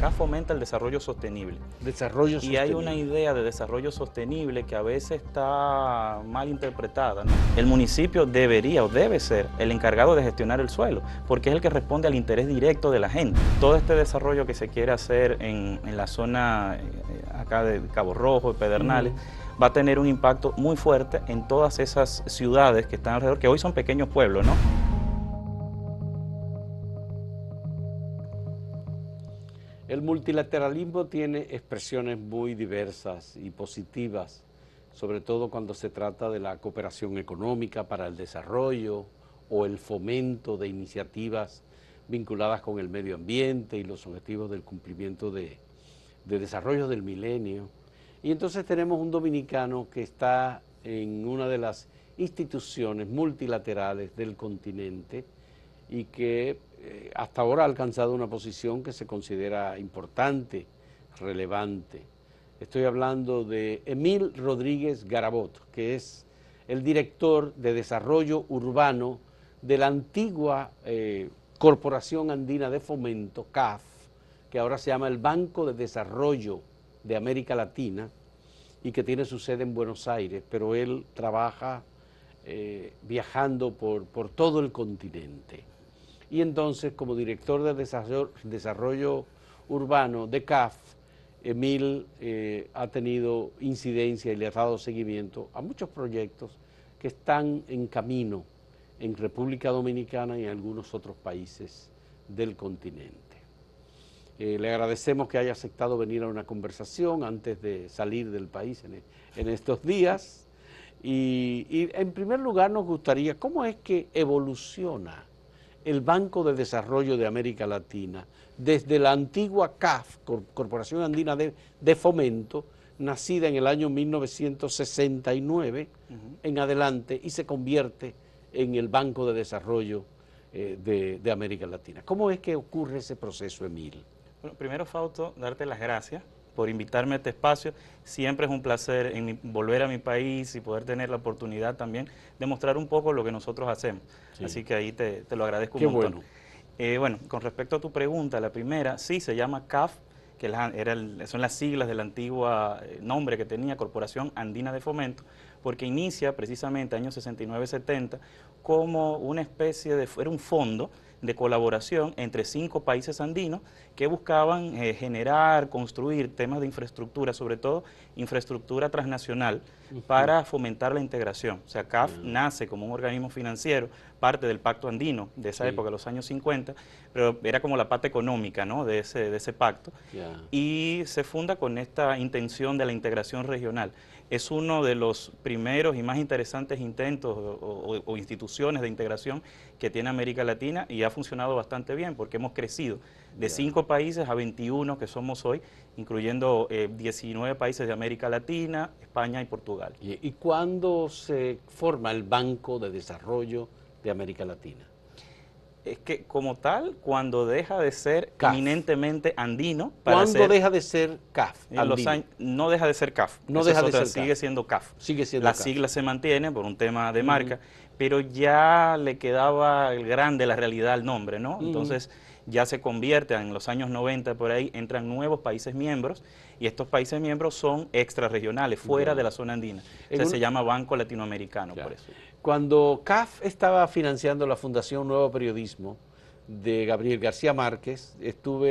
CAF fomenta el desarrollo sostenible. Desarrollo sostenible. Y hay una idea de desarrollo sostenible que a veces está mal interpretada, ¿no? El municipio debería o debe ser el encargado de gestionar el suelo, porque es el que responde al interés directo de la gente. Todo este desarrollo que se quiere hacer en la zona acá de Cabo Rojo, de Pedernales, va a tener un impacto muy fuerte en todas esas ciudades que están alrededor, que hoy son pequeños pueblos, ¿no? El multilateralismo tiene expresiones muy diversas y positivas, sobre todo cuando se trata de la cooperación económica para el desarrollo o el fomento de iniciativas vinculadas con el medio ambiente y los objetivos del cumplimiento de desarrollo del milenio. Y entonces tenemos un dominicano que está en una de las instituciones multilaterales del continente y que hasta ahora ha alcanzado una posición que se considera importante, relevante. Estoy hablando de Emil Rodríguez Garabot, que es el director de desarrollo urbano de la antigua Corporación Andina de Fomento, CAF, que ahora se llama el Banco de Desarrollo de América Latina y que tiene su sede en Buenos Aires, pero él trabaja viajando por todo el continente. Y entonces, como director de desarrollo urbano de CAF, Emil ha tenido incidencia y le ha dado seguimiento a muchos proyectos que están en camino en República Dominicana y en algunos otros países del continente. Le agradecemos que haya aceptado venir a una conversación antes de salir del país en estos días. Y en primer lugar nos gustaría, ¿cómo es que evoluciona el Banco de Desarrollo de América Latina desde la antigua CAF, Corporación Andina de Fomento, nacida en el año 1969 en adelante, y se convierte en el Banco de Desarrollo de América Latina? ¿Cómo es que ocurre ese proceso, Emil? Bueno, primero, Fausto, darte las gracias por invitarme a este espacio. Siempre es un placer volver a mi país y poder tener la oportunidad también de mostrar un poco lo que nosotros hacemos. Sí. Así que ahí te lo agradezco un montón. Bueno. Bueno, con respecto a tu pregunta, la primera, sí, se llama CAF, que son las siglas del antiguo nombre que tenía Corporación Andina de Fomento, porque inicia precisamente años 69-70 como una especie de, era un fondo de colaboración entre 5 países andinos que buscaban generar, construir temas de infraestructura, sobre todo infraestructura transnacional, para fomentar la integración. O sea, CAF nace como un organismo financiero, parte del Pacto Andino de esa época, los años 50, pero era como la parte económica, ¿no?, de ese pacto, y se funda con esta intención de la integración regional. Es uno de los primeros y más interesantes intentos o instituciones de integración que tiene América Latina, y ha funcionado bastante bien porque hemos crecido de 5 países a 21 que somos hoy, incluyendo 19 países de América Latina, España y Portugal. ¿Y cuándo se forma el Banco de Desarrollo de América Latina? Es que como tal, cuando deja de ser CAF. Eminentemente andino. ¿Cuándo deja de ser CAF? No deja de ser CAF. No deja de ser CAF. Sigue siendo CAF. Sigue siendo CAF. La sigla se mantiene por un tema de marca, pero ya le quedaba el grande la realidad al nombre, ¿no? Entonces ya se convierte, en los años 90 por ahí, entran nuevos países miembros, y estos países miembros son extrarregionales, fuera de la zona andina. Entonces se llama Banco Latinoamericano, por eso. Cuando CAF estaba financiando la Fundación Nuevo Periodismo de Gabriel García Márquez,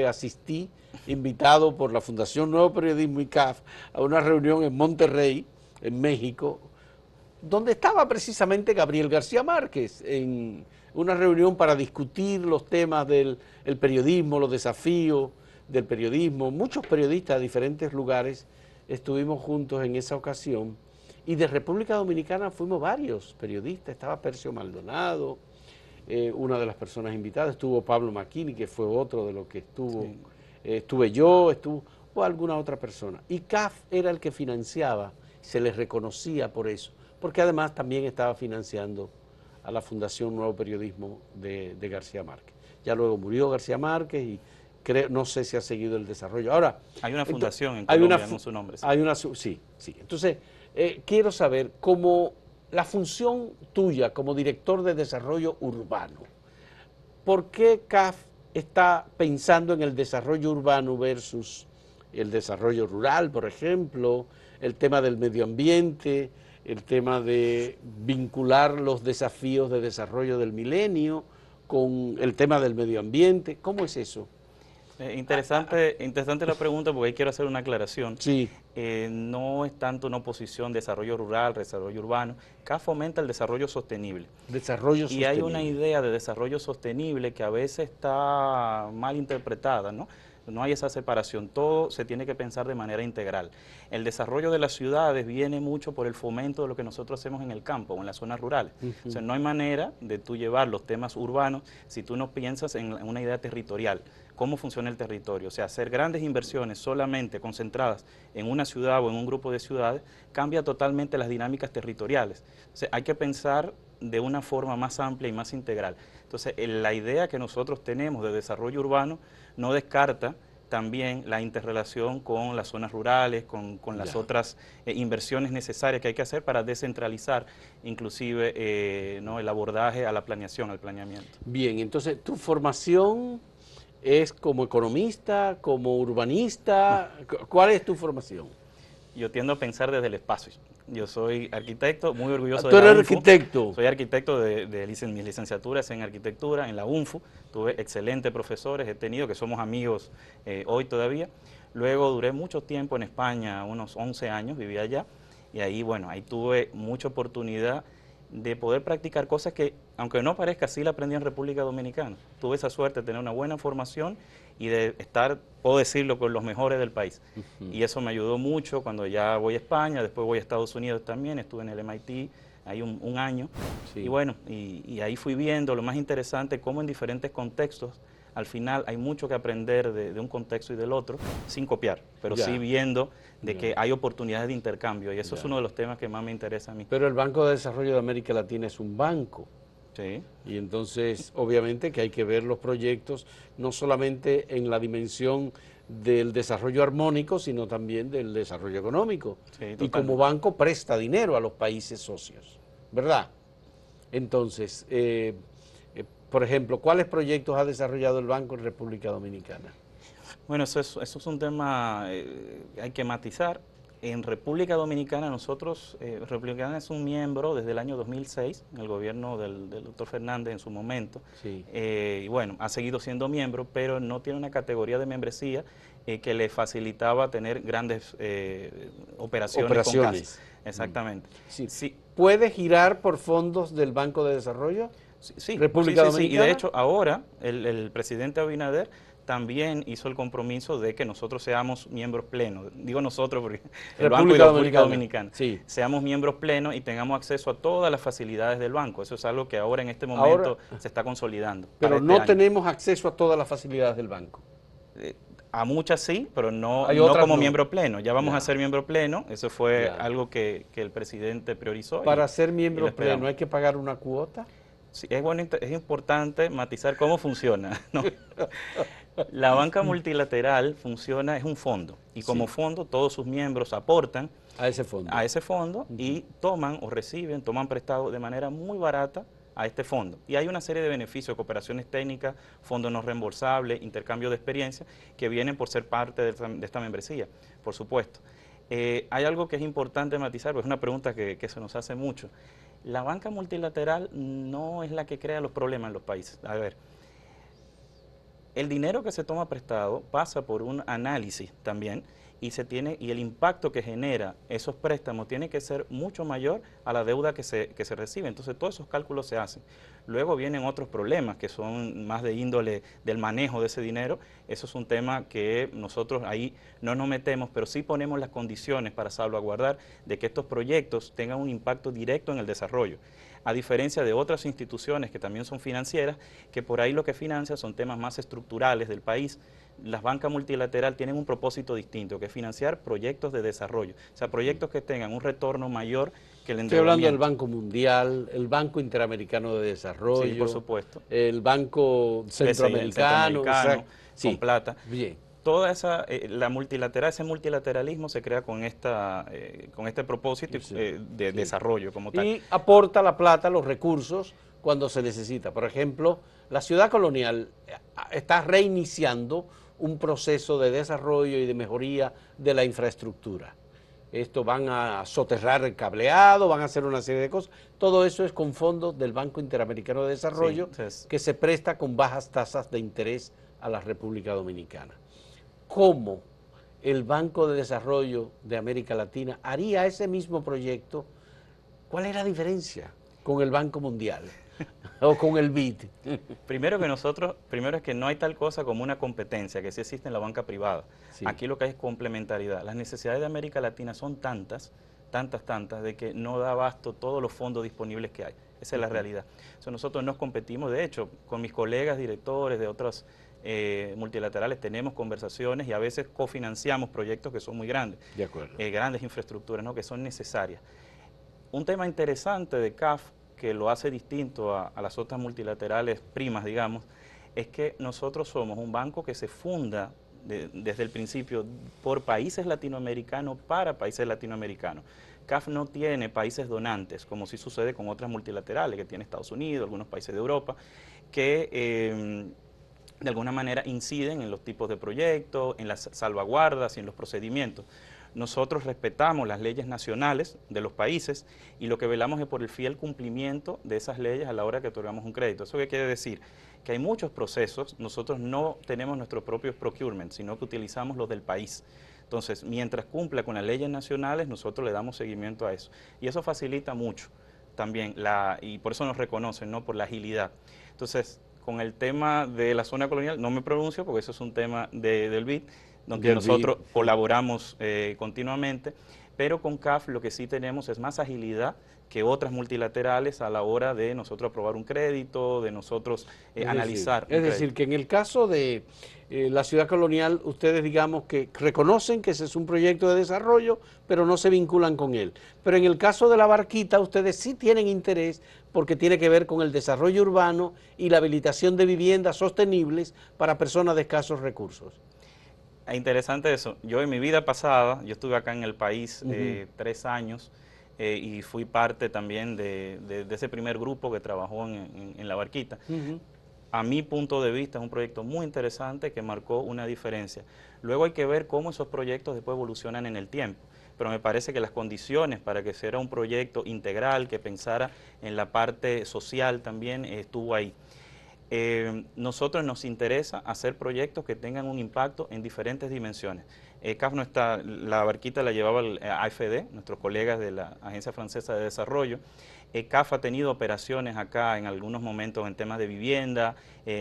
asistí, invitado por la Fundación Nuevo Periodismo y CAF, a una reunión en Monterrey, en México, donde estaba precisamente Gabriel García Márquez, en una reunión para discutir los temas del periodismo, los desafíos del periodismo. Muchos periodistas de diferentes lugares estuvimos juntos en esa ocasión, y de República Dominicana fuimos varios periodistas. Estaba Percio Maldonado, una de las personas invitadas, estuvo Pablo Macchini, que fue otro de los que estuvo, estuve yo, o alguna otra persona. Y CAF era el que financiaba, se les reconocía por eso, porque además también estaba financiando a la Fundación Nuevo Periodismo de García Márquez. Ya luego murió García Márquez y no sé si ha seguido el desarrollo. Ahora, hay una fundación en Colombia, no su nombre. Sí. Sí. Entonces, quiero saber, como la función tuya como director de desarrollo urbano, ¿por qué CAF está pensando en el desarrollo urbano versus el desarrollo rural, por ejemplo, el tema del medio ambiente, el tema de vincular los desafíos de desarrollo del milenio con el tema del medio ambiente? ¿Cómo es eso? Interesante la pregunta, porque ahí quiero hacer una aclaración. Sí. No es tanto una oposición desarrollo rural, desarrollo urbano. CAF fomenta el desarrollo sostenible. Desarrollo sostenible. Y hay una idea de desarrollo sostenible que a veces está mal interpretada, ¿no? No hay esa separación, todo se tiene que pensar de manera integral. El desarrollo de las ciudades viene mucho por el fomento de lo que nosotros hacemos en el campo o en las zonas rurales. O sea, no hay manera de tú llevar los temas urbanos si tú no piensas en una idea territorial, cómo funciona el territorio. O sea, hacer grandes inversiones solamente concentradas en una ciudad o en un grupo de ciudades cambia totalmente las dinámicas territoriales. O sea, hay que pensar de una forma más amplia y más integral. Entonces, la idea que nosotros tenemos de desarrollo urbano no descarta también la interrelación con las zonas rurales, con las otras inversiones necesarias que hay que hacer para descentralizar inclusive ¿no? el abordaje a la planeación, al planeamiento. Bien, entonces tu formación es como economista, como urbanista, ¿cuál es tu formación? Yo tiendo a pensar desde el espacio. Yo soy arquitecto, muy orgulloso de la UNFU. ¿Tú eres arquitecto? Soy arquitecto de mis licenciaturas en arquitectura en la UNFU. Tuve excelentes profesores, he tenido, que somos amigos hoy todavía. Luego duré mucho tiempo en España, unos 11 años, viví allá. Y ahí, bueno, ahí tuve mucha oportunidad de poder practicar cosas que, aunque no parezca, sí la aprendí en República Dominicana. Tuve esa suerte de tener una buena formación y de estar, puedo decirlo, con los mejores del país. Y eso me ayudó mucho cuando ya voy a España, después voy a Estados Unidos también, estuve en el MIT ahí un año. Sí. Y bueno, y ahí fui viendo lo más interesante, cómo en diferentes contextos, al final hay mucho que aprender de un contexto y del otro, sin copiar, pero sí viendo de que hay oportunidades de intercambio, y eso es uno de los temas que más me interesa a mí. Pero el Banco de Desarrollo de América Latina es un banco. Sí. Y entonces, obviamente que hay que ver los proyectos no solamente en la dimensión del desarrollo armónico, sino también del desarrollo económico. Sí, y como banco presta dinero a los países socios, ¿verdad? Entonces, por ejemplo, ¿cuáles proyectos ha desarrollado el banco en República Dominicana? Bueno, eso es un tema hay que matizar. En República Dominicana nosotros, República Dominicana es un miembro desde el año 2006, en el gobierno del doctor Fernández en su momento, sí. Y bueno, ha seguido siendo miembro, pero no tiene una categoría de membresía que le facilitaba tener grandes operaciones con CAS. Exactamente. Sí. Sí. ¿Puede girar por fondos del Banco de Desarrollo? Sí, República Dominicana. Sí. Y de hecho ahora el presidente Abinader también hizo el compromiso de que nosotros seamos miembros plenos, digo nosotros porque el Banco y la República Dominicana, seamos miembros plenos y tengamos acceso a todas las facilidades del banco. Eso es algo que ahora en este momento se está consolidando. Pero no tenemos acceso a todas las facilidades del banco. A muchas sí, pero no como miembro pleno. Ya vamos a ser miembro pleno, eso fue algo que el presidente priorizó. Para ser miembro pleno, ¿hay que pagar una cuota? Sí, es importante matizar cómo funciona, ¿no? La banca multilateral funciona, es un fondo, y como fondo todos sus miembros aportan a ese fondo, y toman prestado de manera muy barata a este fondo. Y hay una serie de beneficios, cooperaciones técnicas, fondos no reembolsables, intercambio de experiencia, que vienen por ser parte de esta membresía, por supuesto. Hay algo que es importante matizar, porque es una pregunta que se nos hace mucho. La banca multilateral no es la que crea los problemas en los países. A ver, el dinero que se toma prestado pasa por un análisis también y el impacto que genera esos préstamos tiene que ser mucho mayor a la deuda que se recibe. Entonces todos esos cálculos se hacen. Luego vienen otros problemas que son más de índole del manejo de ese dinero. Eso es un tema que nosotros ahí no nos metemos, pero sí ponemos las condiciones para salvaguardar de que estos proyectos tengan un impacto directo en el desarrollo. A diferencia de otras instituciones que también son financieras, que por ahí lo que financian son temas más estructurales del país. Las bancas multilaterales tienen un propósito distinto, que es financiar proyectos de desarrollo, o sea, proyectos que tengan un retorno mayor que el endeudamiento. Estoy hablando del Banco Mundial, el Banco Interamericano de Desarrollo, sí, por supuesto, el Banco Centroamericano, con plata. Bien. Toda esa, ese multilateralismo se crea con este propósito de desarrollo como tal. Y aporta la plata, los recursos, cuando se necesita. Por ejemplo, la ciudad colonial está reiniciando un proceso de desarrollo y de mejoría de la infraestructura. Esto van a soterrar el cableado, van a hacer una serie de cosas. Todo eso es con fondos del Banco Interamericano de Desarrollo, Sí, que se presta con bajas tasas de interés a la República Dominicana. ¿Cómo el Banco de Desarrollo de América Latina haría ese mismo proyecto? ¿Cuál es la diferencia con el Banco Mundial o con el BID? Primero es que no hay tal cosa como una competencia, que sí existe en la banca privada. Sí. Aquí lo que hay es complementariedad. Las necesidades de América Latina son tantas, de que no da abasto todos los fondos disponibles que hay. Esa es la realidad. O sea, nosotros nos competimos, de hecho, con mis colegas directores de otras multilaterales tenemos conversaciones y a veces cofinanciamos proyectos que son muy grandes. De acuerdo. Grandes infraestructuras, ¿no?, que son necesarias. Un tema interesante de CAF, que lo hace distinto a las otras multilaterales primas, digamos, es que nosotros somos un banco que se funda desde el principio por países latinoamericanos para países latinoamericanos. CAF no tiene países donantes, como sí sucede con otras multilaterales, que tiene Estados Unidos, algunos países de Europa, que de alguna manera inciden en los tipos de proyectos, en las salvaguardas y en los procedimientos. Nosotros respetamos las leyes nacionales de los países y lo que velamos es por el fiel cumplimiento de esas leyes a la hora que otorgamos un crédito. ¿Eso qué quiere decir? Que hay muchos procesos, nosotros no tenemos nuestros propios procurement, sino que utilizamos los del país. Entonces, mientras cumpla con las leyes nacionales, nosotros le damos seguimiento a eso. Y eso facilita mucho también, y por eso nos reconocen, ¿no?, por la agilidad. Entonces, con el tema de la zona colonial, no me pronuncio porque eso es un tema del BID, donde nosotros colaboramos continuamente, pero con CAF lo que sí tenemos es más agilidad que otras multilaterales a la hora de nosotros aprobar un crédito, de nosotros analizar. Es decir, que en el caso de la ciudad colonial, ustedes digamos que reconocen que ese es un proyecto de desarrollo, pero no se vinculan con él. Pero en el caso de la Barquita, ustedes sí tienen interés porque tiene que ver con el desarrollo urbano y la habilitación de viviendas sostenibles para personas de escasos recursos. Interesante eso. Yo en mi vida pasada, yo estuve acá en el país 3 años y fui parte también de ese primer grupo que trabajó en la Barquita. A mi punto de vista es un proyecto muy interesante que marcó una diferencia. Luego hay que ver cómo esos proyectos después evolucionan en el tiempo, pero me parece que las condiciones para que sea un proyecto integral, que pensara en la parte social también, estuvo ahí. Nosotros nos interesa hacer proyectos que tengan un impacto en diferentes dimensiones. CAF no está, la Barquita la llevaba el AFD, nuestros colegas de la Agencia Francesa de Desarrollo. CAF ha tenido operaciones acá en algunos momentos en temas de vivienda,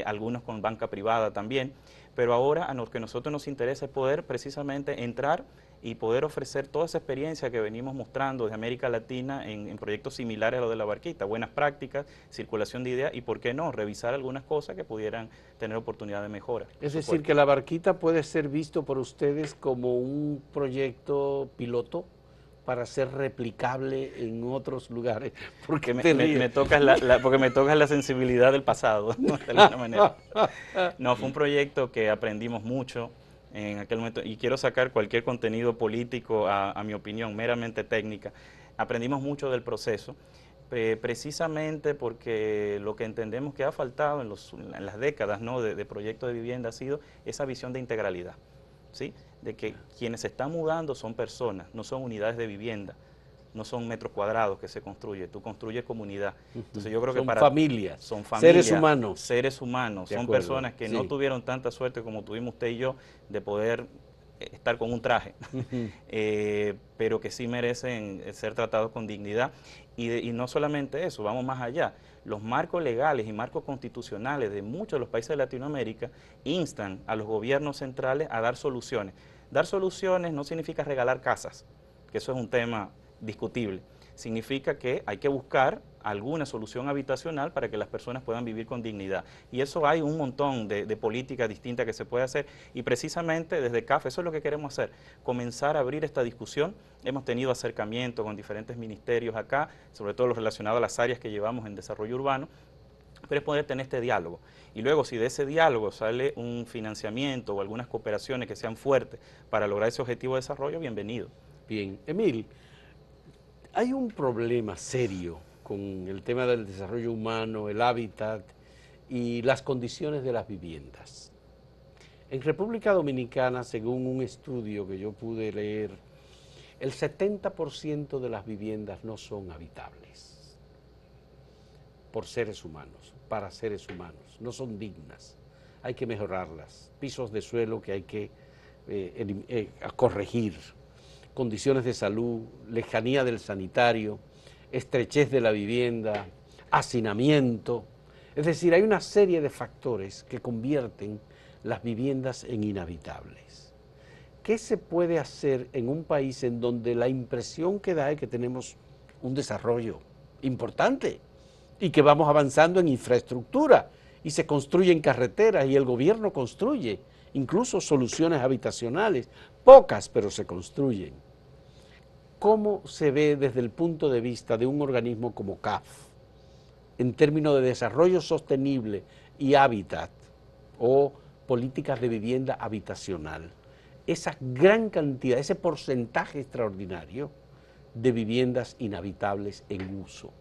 algunos con banca privada también, pero ahora a lo que a nosotros nos interesa es poder precisamente entrar y poder ofrecer toda esa experiencia que venimos mostrando de América Latina en proyectos similares a los de la Barquita, buenas prácticas, circulación de ideas y, ¿por qué no?, revisar algunas cosas que pudieran tener oportunidad de mejora. Es decir, que la Barquita puede ser visto por ustedes como un proyecto piloto para ser replicable en otros lugares. Porque me tocas la sensibilidad del pasado, ¿no?, de alguna manera. No, fue un proyecto que aprendimos mucho en aquel momento, y quiero sacar cualquier contenido político a mi opinión, meramente técnica. Aprendimos mucho del proceso, precisamente porque lo que entendemos que ha faltado en las décadas, ¿no?, de proyectos de vivienda ha sido esa visión de integralidad, ¿sí?, de que quienes se están mudando son personas, no son unidades de vivienda, no son metros cuadrados que se construye, tú construyes comunidad. Entonces yo creo que son familias, seres humanos, son personas que no tuvieron tanta suerte como tuvimos usted y yo de poder estar con un traje, pero que sí merecen ser tratados con dignidad. Y no solamente eso, vamos más allá. Los marcos legales y marcos constitucionales de muchos de los países de Latinoamérica instan a los gobiernos centrales a dar soluciones. Dar soluciones no significa regalar casas, que eso es un tema discutible. Significa que hay que buscar alguna solución habitacional para que las personas puedan vivir con dignidad. Y eso hay un montón de políticas distintas que se puede hacer, y precisamente desde CAF eso es lo que queremos hacer, comenzar a abrir esta discusión. Hemos tenido acercamiento con diferentes ministerios acá, sobre todo los relacionados a las áreas que llevamos en desarrollo urbano, pero es poder tener este diálogo. Y luego, si de ese diálogo sale un financiamiento o algunas cooperaciones que sean fuertes para lograr ese objetivo de desarrollo, bienvenido. Bien. Emil, hay un problema serio con el tema del desarrollo humano, el hábitat y las condiciones de las viviendas. En República Dominicana, según un estudio que yo pude leer, el 70% de las viviendas no son habitables por seres humanos, para seres humanos, no son dignas, hay que mejorarlas, pisos de suelo que hay que corregir, condiciones de salud, lejanía del sanitario, estrechez de la vivienda, hacinamiento, es decir, hay una serie de factores que convierten las viviendas en inhabitables. ¿Qué se puede hacer en un país en donde la impresión que da es que tenemos un desarrollo importante y que vamos avanzando en infraestructura y se construyen carreteras y el gobierno construye incluso soluciones habitacionales, pocas pero se construyen? ¿Cómo se ve desde el punto de vista de un organismo como CAF en términos de desarrollo sostenible y hábitat o políticas de vivienda habitacional, esa gran cantidad, ese porcentaje extraordinario de viviendas inhabitables en uso?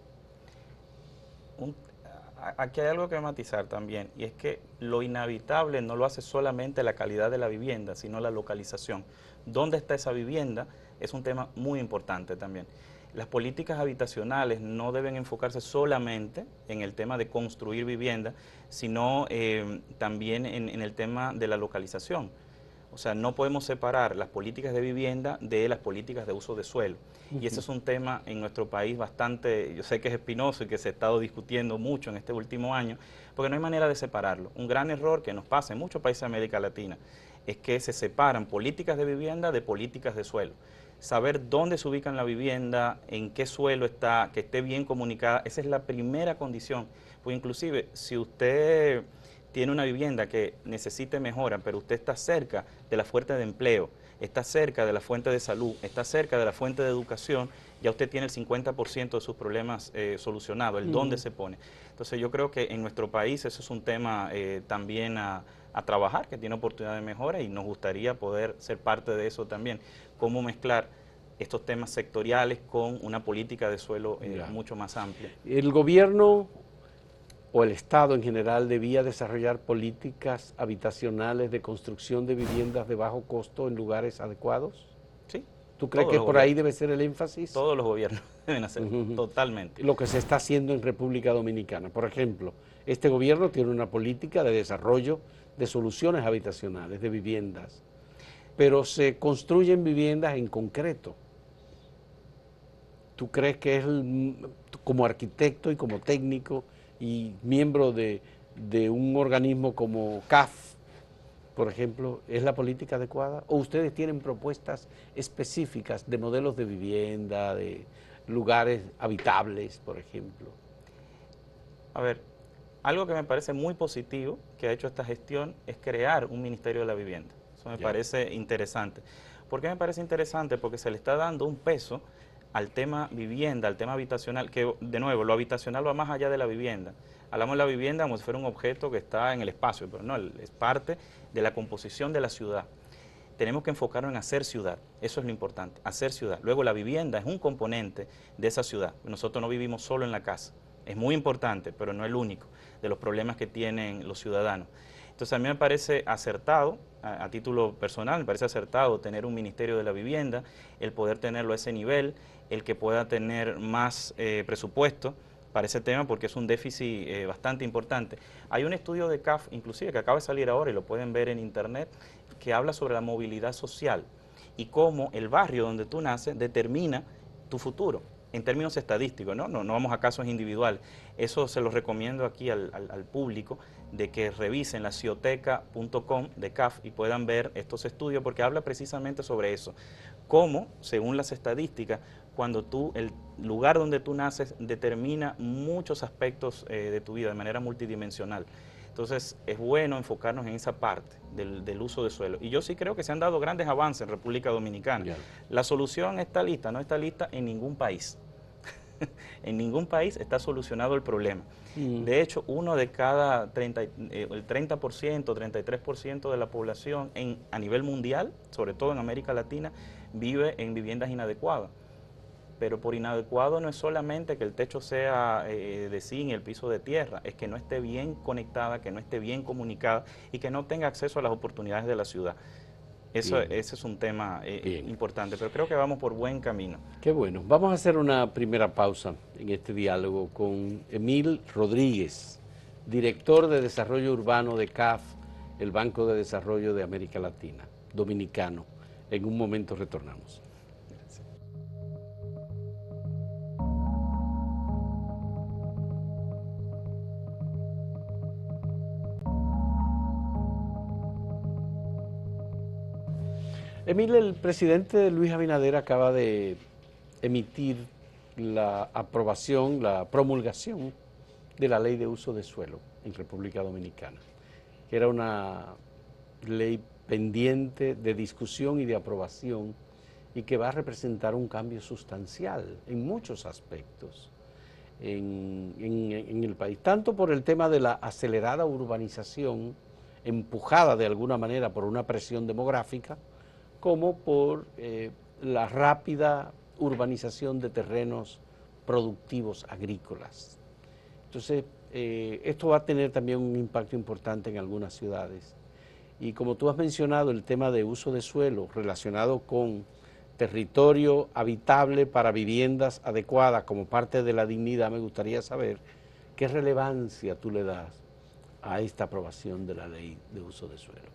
Aquí hay algo que matizar también, y es que lo inhabitable no lo hace solamente la calidad de la vivienda, sino la localización. ¿Dónde está esa vivienda? Es un tema muy importante también. Las políticas habitacionales no deben enfocarse solamente en el tema de construir vivienda, sino también en el tema de la localización. O sea, no podemos separar las políticas de vivienda de las políticas de uso de suelo. Y ese es un tema en nuestro país bastante, yo sé que es espinoso y que se ha estado discutiendo mucho en este último año, porque no hay manera de separarlo. Un gran error que nos pasa en muchos países de América Latina es que se separan políticas de vivienda de políticas de suelo. Saber dónde se ubica la vivienda, en qué suelo está, que esté bien comunicada, esa es la primera condición. Pues inclusive, si usted tiene una vivienda que necesite mejora, pero usted está cerca de la fuente de empleo, está cerca de la fuente de salud, está cerca de la fuente de educación, ya usted tiene el 50% de sus problemas solucionados, el dónde se pone. Entonces yo creo que en nuestro país eso es un tema también a trabajar, que tiene oportunidad de mejora y nos gustaría poder ser parte de eso también, cómo mezclar estos temas sectoriales con una política de suelo mucho más amplia. El gobierno o el Estado en general debía desarrollar políticas habitacionales de construcción de viviendas de bajo costo en lugares adecuados. Sí. ¿Tú crees que por ahí debe ser el énfasis? Todos los gobiernos deben hacer, totalmente. Lo que se está haciendo en República Dominicana. Por ejemplo, este gobierno tiene una política de desarrollo de soluciones habitacionales, de viviendas, pero se construyen viviendas en concreto. ¿Tú crees que es, como arquitecto y como técnico y miembro de un organismo como CAF, por ejemplo, es la política adecuada? ¿O ustedes tienen propuestas específicas de modelos de vivienda, de lugares habitables, por ejemplo? A ver, algo que me parece muy positivo que ha hecho esta gestión es crear un Ministerio de la Vivienda. Eso me parece interesante. ¿Por qué me parece interesante? Porque se le está dando un peso al tema vivienda, al tema habitacional, que de nuevo, lo habitacional va más allá de la vivienda. Hablamos de la vivienda como si fuera un objeto que está en el espacio, pero no, es parte de la composición de la ciudad. Tenemos que enfocarnos en hacer ciudad, eso es lo importante, hacer ciudad. Luego la vivienda es un componente de esa ciudad. Nosotros no vivimos solo en la casa, es muy importante, pero no el único de los problemas que tienen los ciudadanos. Entonces a mí me parece acertado, a título personal, me parece acertado tener un Ministerio de la Vivienda, el poder tenerlo a ese nivel, el que pueda tener más presupuesto para ese tema, porque es un déficit bastante importante. Hay un estudio de CAF, inclusive, que acaba de salir ahora y lo pueden ver en internet, que habla sobre la movilidad social y cómo el barrio donde tú naces determina tu futuro, en términos estadísticos, ¿no? No vamos a casos individuales. Eso se lo recomiendo aquí al público, de que revisen la cioteca.com de CAF y puedan ver estos estudios, porque habla precisamente sobre eso, cómo, según las estadísticas, cuando el lugar donde tú naces determina muchos aspectos de tu vida de manera multidimensional. Entonces es bueno enfocarnos en esa parte del uso de suelo. Y yo sí creo que se han dado grandes avances en República Dominicana. La solución está lista, no está lista en ningún país. En ningún país está solucionado el problema. De hecho, uno de cada el 30%, 33% de la población a nivel mundial, sobre todo en América Latina, vive en viviendas inadecuadas. pero por inadecuado no es solamente que el techo sea de zinc y el piso de tierra, es que no esté bien conectada, que no esté bien comunicada y que no tenga acceso a las oportunidades de la ciudad. Ese es un tema importante, pero creo que vamos por buen camino. Qué bueno. Vamos a hacer una primera pausa en este diálogo con Emil Rodríguez, director de Desarrollo Urbano de CAF, el Banco de Desarrollo de América Latina, dominicano. En un momento retornamos. Emil, el presidente Luis Abinader acaba de emitir la aprobación, la promulgación de la ley de uso de suelo en República Dominicana, que era una ley pendiente de discusión y de aprobación y que va a representar un cambio sustancial en muchos aspectos en el país, tanto por el tema de la acelerada urbanización empujada de alguna manera por una presión demográfica, como por la rápida urbanización de terrenos productivos agrícolas. Entonces, esto va a tener también un impacto importante en algunas ciudades. Y como tú has mencionado, el tema de uso de suelo relacionado con territorio habitable para viviendas adecuadas como parte de la dignidad, me gustaría saber qué relevancia tú le das a esta aprobación de la ley de uso de suelo.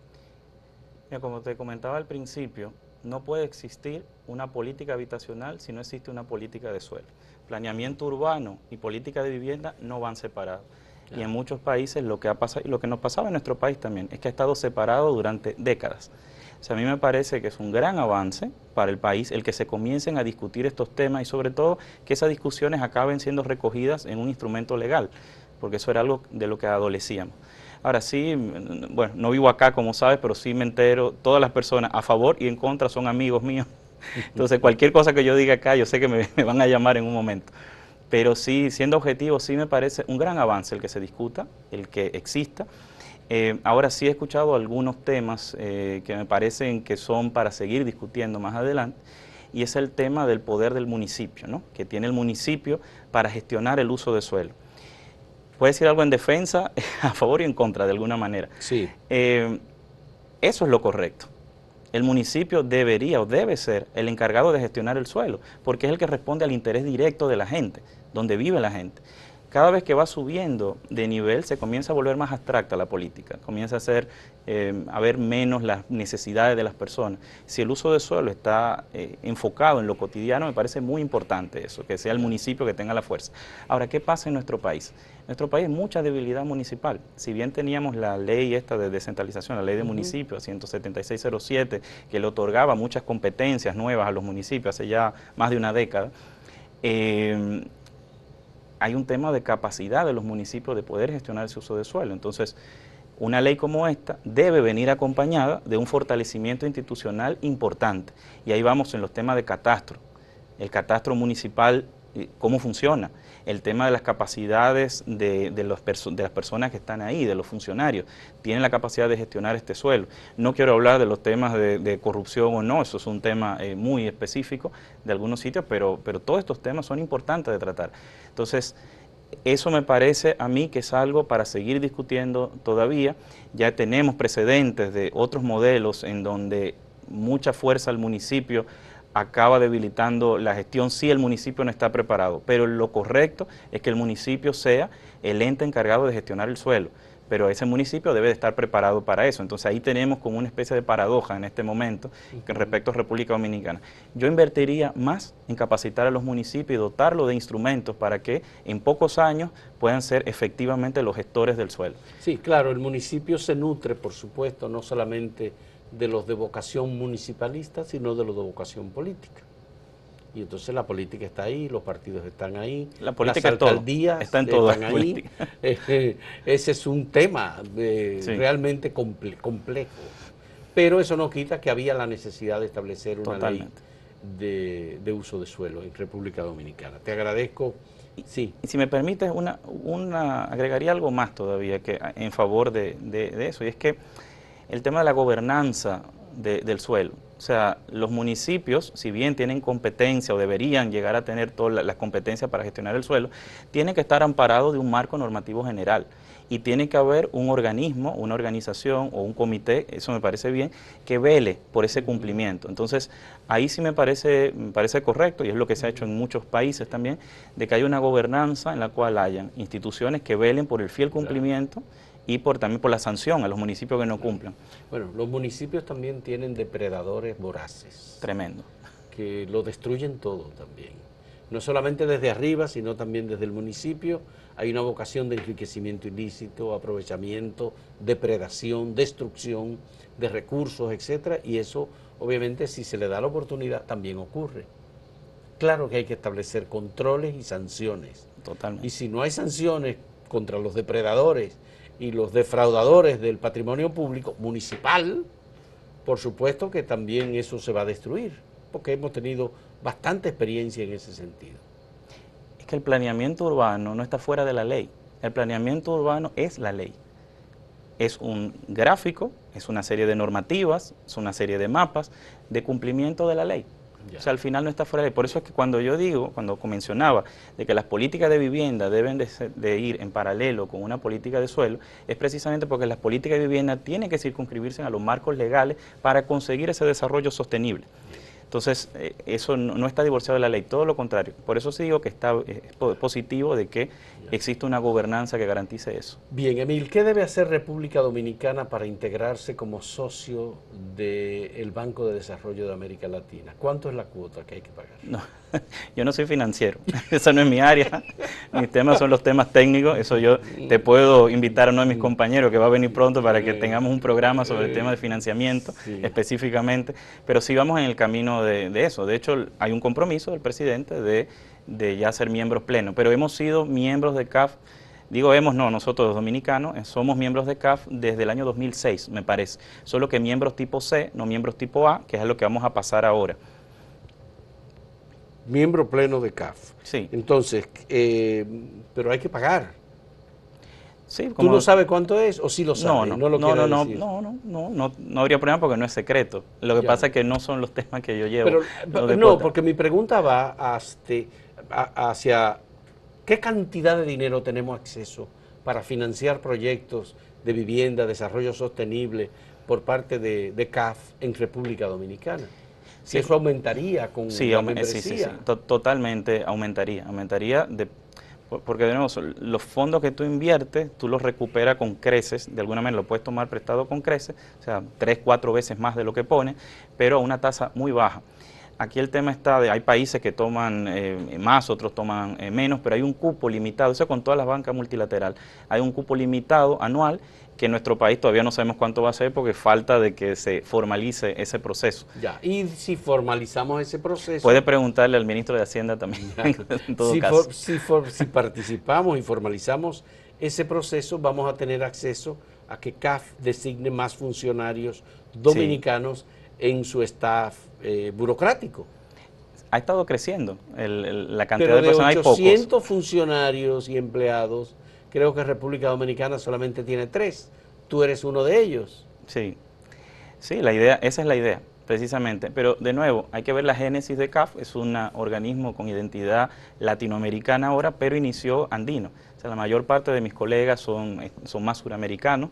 Mira, como te comentaba al principio, no puede existir una política habitacional si no existe una política de suelo. Planeamiento urbano y política de vivienda no van separados. Y en muchos países lo que ha pasado, y lo que nos pasaba en nuestro país también, es que ha estado separado durante décadas. O sea, a mí me parece que es un gran avance para el país el que se comiencen a discutir estos temas y sobre todo que esas discusiones acaben siendo recogidas en un instrumento legal, porque eso era algo de lo que adolecíamos. Ahora sí, bueno, no vivo acá como sabes, pero sí me entero, todas las personas a favor y en contra son amigos míos. Entonces cualquier cosa que yo diga acá, yo sé que me van a llamar en un momento. Pero sí, siendo objetivo, sí me parece un gran avance el que se discuta, el que exista. Ahora sí he escuchado algunos temas que me parecen que son para seguir discutiendo más adelante, y es el tema del poder del municipio, ¿no? Que tiene el municipio para gestionar el uso de suelo. ¿Puedes decir algo en defensa, a favor y en contra de alguna manera? Sí. Eso es lo correcto. El municipio debería o debe ser el encargado de gestionar el suelo, porque es el que responde al interés directo de la gente, donde vive la gente. Cada vez que va subiendo de nivel se comienza a volver más abstracta la política, comienza a ver menos las necesidades de las personas. Si el uso de suelo está enfocado en lo cotidiano, me parece muy importante eso, que sea el municipio que tenga la fuerza. Ahora, ¿qué pasa en nuestro país? En nuestro país hay mucha debilidad municipal. Si bien teníamos la ley esta de descentralización, la ley de municipios, 17607, que le otorgaba muchas competencias nuevas a los municipios hace ya más de una década, hay un tema de capacidad de los municipios de poder gestionar ese uso de suelo. Entonces, una ley como esta debe venir acompañada de un fortalecimiento institucional importante. Y ahí vamos en los temas de catastro. El catastro municipal, ¿cómo funciona? El tema de las capacidades de las personas que están ahí, de los funcionarios. Tienen la capacidad de gestionar este suelo. No quiero hablar de los temas de corrupción o no, eso es un tema muy específico de algunos sitios, pero todos estos temas son importantes de tratar. Entonces, eso me parece a mí que es algo para seguir discutiendo todavía. Ya tenemos precedentes de otros modelos en donde mucha fuerza al municipio acaba debilitando la gestión si el municipio no está preparado. Pero lo correcto es que el municipio sea el ente encargado de gestionar el suelo. Pero ese municipio debe de estar preparado para eso. Entonces ahí tenemos como una especie de paradoja en este momento respecto a República Dominicana. Yo invertiría más en capacitar a los municipios y dotarlos de instrumentos para que en pocos años puedan ser efectivamente los gestores del suelo. Sí, claro, el municipio se nutre, por supuesto, no solamente de los de vocación municipalista, sino de los de vocación política. Y entonces la política está ahí, los partidos están ahí, la política las alcaldías está en todo, están ahí. Ese es un tema realmente complejo. Pero eso no quita que había la necesidad de establecer una ley de uso de suelo en República Dominicana. Te agradezco. Sí. Y si me permites, agregaría algo más todavía que en favor de eso, y es que el tema de la gobernanza del suelo. O sea, los municipios, si bien tienen competencia o deberían llegar a tener todas las competencias para gestionar el suelo, tienen que estar amparados de un marco normativo general. Y tiene que haber un organismo, una organización o un comité, eso me parece bien, que vele por ese cumplimiento. Entonces, ahí sí me parece correcto, y es lo que se ha hecho en muchos países también, de que haya una gobernanza en la cual hayan instituciones que velen por el fiel cumplimiento y también por la sanción a los municipios que no cumplan. Bueno, los municipios también tienen depredadores voraces. Tremendo. Que lo destruyen todo también. No solamente desde arriba, sino también desde el municipio. Hay una vocación de enriquecimiento ilícito, aprovechamiento, depredación, destrucción de recursos, etcétera, y eso, obviamente, si se le da la oportunidad, también ocurre. Claro que hay que establecer controles y sanciones. Totalmente. Y si no hay sanciones contra los depredadores y los defraudadores del patrimonio público municipal, por supuesto que también eso se va a destruir, porque hemos tenido bastante experiencia en ese sentido. Es que el planeamiento urbano no está fuera de la ley. El planeamiento urbano es la ley. Es un gráfico, es una serie de normativas, es una serie de mapas de cumplimiento de la ley. Ya. O sea, al final no está fuera de ley. Por eso es que cuando yo digo, cuando mencionaba de que las políticas de vivienda deben de ir en paralelo con una política de suelo, es precisamente porque las políticas de vivienda tienen que circunscribirse a los marcos legales para conseguir ese desarrollo sostenible. Entonces, eso no está divorciado de la ley, todo lo contrario. Por eso sí digo que es positivo de que existe una gobernanza que garantice eso. Bien, Emil, ¿qué debe hacer República Dominicana para integrarse como socio del Banco de Desarrollo de América Latina? ¿Cuánto es la cuota que hay que pagar? No, yo no soy financiero, esa no es mi área. Mis temas son los temas técnicos, eso yo te puedo invitar a uno de mis compañeros que va a venir pronto para que tengamos un programa sobre el tema de financiamiento específicamente, pero sí vamos en el camino de eso. De hecho, hay un compromiso del presidente de ya ser miembros plenos, pero hemos sido miembros de CAF, nosotros los dominicanos, somos miembros de CAF desde el año 2006, me parece, solo que miembros tipo C, no miembros tipo A, que es a lo que vamos a pasar ahora. Miembro pleno de CAF. Sí. Entonces, pero hay que pagar. Sí, ¿Tú no sabes cuánto es o sí lo sabes? No habría problema porque no es secreto. Lo que pasa es que no son los temas que yo llevo. Pero porque mi pregunta va hacia qué cantidad de dinero tenemos acceso para financiar proyectos de vivienda, desarrollo sostenible por parte de CAF en República Dominicana. Si eso aumentaría con la membresía. Sí, totalmente aumentaría. Porque de nuevo, los fondos que tú inviertes, tú los recuperas con creces, de alguna manera lo puedes tomar prestado con creces, o sea, 3, 4 veces más de lo que pones, pero a una tasa muy baja. Aquí el tema está hay países que toman más, otros toman menos, pero hay un cupo limitado, eso con todas las bancas multilateral, hay un cupo limitado anual que en nuestro país todavía no sabemos cuánto va a ser porque falta de que se formalice ese proceso. Ya, y si formalizamos ese proceso... Puede preguntarle al ministro de Hacienda también, en todo caso. Si participamos y formalizamos ese proceso, vamos a tener acceso a que CAF designe más funcionarios dominicanos en su staff burocrático. Ha estado creciendo la cantidad de personas, hay pocos. Pero de 800 funcionarios y empleados, creo que República Dominicana solamente tiene 3. Tú eres uno de ellos. Sí, esa es la idea, precisamente. Pero de nuevo, hay que ver la génesis de CAF, es un organismo con identidad latinoamericana ahora, pero inició andino. O sea, la mayor parte de mis colegas son más suramericanos,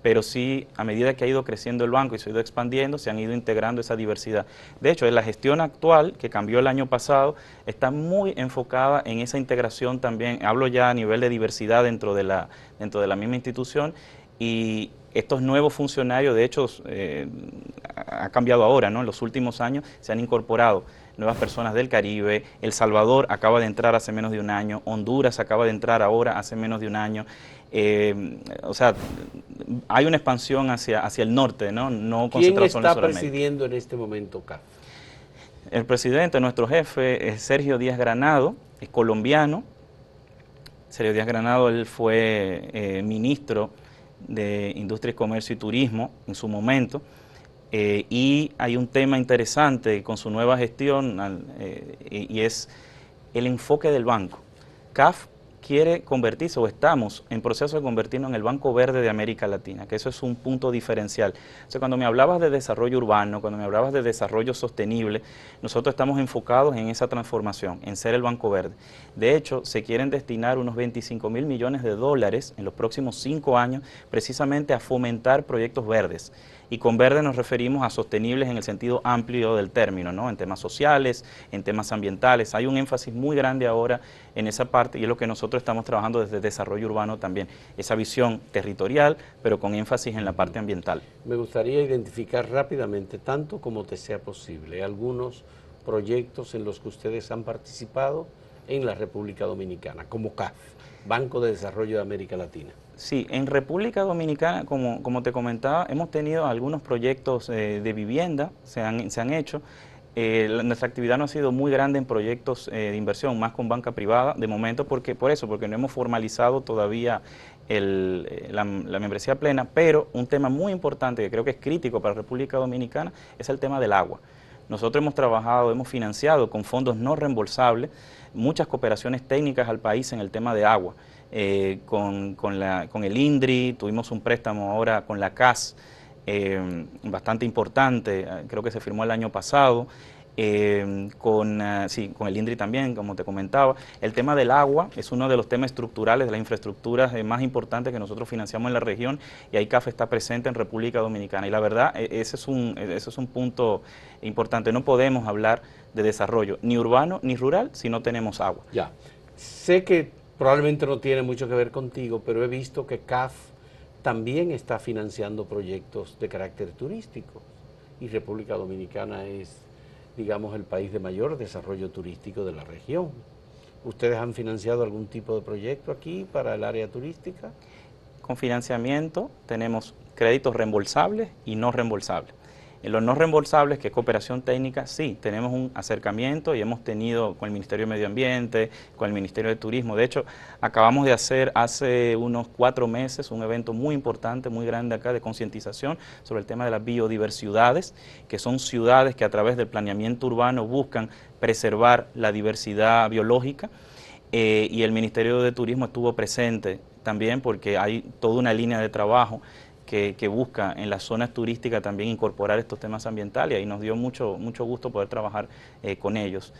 pero sí, a medida que ha ido creciendo el banco y se ha ido expandiendo, se han ido integrando esa diversidad. De hecho, la gestión actual, que cambió el año pasado, está muy enfocada en esa integración también, hablo ya a nivel de diversidad dentro de la misma institución, y estos nuevos funcionarios, de hecho, ha cambiado ahora, ¿no? En los últimos años se han incorporado nuevas personas del Caribe, El Salvador acaba de entrar hace menos de un año, Honduras acaba de entrar ahora hace menos de un año, o sea, hay una expansión hacia el norte, ¿no? No concentrado solo en Sudamérica. ¿Quién está presidiendo en este momento CAF? El presidente, nuestro jefe, es Sergio Díaz Granado, es colombiano. Sergio Díaz Granado, él fue ministro de Industria, Comercio y Turismo en su momento. Y hay un tema interesante con su nueva gestión y es el enfoque del banco. CAF quiere convertirse, o estamos en proceso de convertirnos en el Banco Verde de América Latina, que eso es un punto diferencial. O sea, cuando me hablabas de desarrollo urbano, cuando me hablabas de desarrollo sostenible, nosotros estamos enfocados en esa transformación, en ser el Banco Verde. De hecho, se quieren destinar unos 25.000 millones de dólares en los próximos 5 años precisamente a fomentar proyectos verdes. Y con verde nos referimos a sostenibles en el sentido amplio del término, ¿no? En temas sociales, en temas ambientales. Hay un énfasis muy grande ahora en esa parte y es lo que nosotros estamos trabajando desde desarrollo urbano también. Esa visión territorial, pero con énfasis en la parte ambiental. Me gustaría identificar rápidamente, tanto como te sea posible, algunos proyectos en los que ustedes han participado en la República Dominicana, como CAF, Banco de Desarrollo de América Latina. Sí, en República Dominicana, como te comentaba, hemos tenido algunos proyectos de vivienda, se han hecho. Nuestra actividad no ha sido muy grande en proyectos de inversión, más con banca privada, de momento, porque no hemos formalizado todavía la membresía plena, pero un tema muy importante que creo que es crítico para República Dominicana es el tema del agua. Nosotros hemos trabajado, hemos financiado con fondos no reembolsables muchas cooperaciones técnicas al país en el tema de agua. Con el INDRI, tuvimos un préstamo ahora con la CAS, bastante importante, creo que se firmó el año pasado, con el INDRI también, como te comentaba. El tema del agua es uno de los temas estructurales, de las infraestructuras más importantes que nosotros financiamos en la región, y ahí CAF está presente en República Dominicana. Y la verdad, ese es un punto importante. No podemos hablar de desarrollo ni urbano ni rural si no tenemos agua. Ya, sé que probablemente no tiene mucho que ver contigo, pero he visto que CAF también está financiando proyectos de carácter turístico y República Dominicana es, digamos, el país de mayor desarrollo turístico de la región. ¿Ustedes han financiado algún tipo de proyecto aquí para el área turística? Con financiamiento tenemos créditos reembolsables y no reembolsables. En los no reembolsables, que es cooperación técnica, sí, tenemos un acercamiento y hemos tenido con el Ministerio de Medio Ambiente, con el Ministerio de Turismo. De hecho, acabamos de hacer hace unos 4 meses un evento muy importante, muy grande acá de concientización sobre el tema de las biodiversidades, que son ciudades que a través del planeamiento urbano buscan preservar la diversidad biológica. Y el Ministerio de Turismo estuvo presente también porque hay toda una línea de trabajo que busca en las zonas turísticas también incorporar estos temas ambientales, y nos dio mucho gusto poder trabajar con ellos.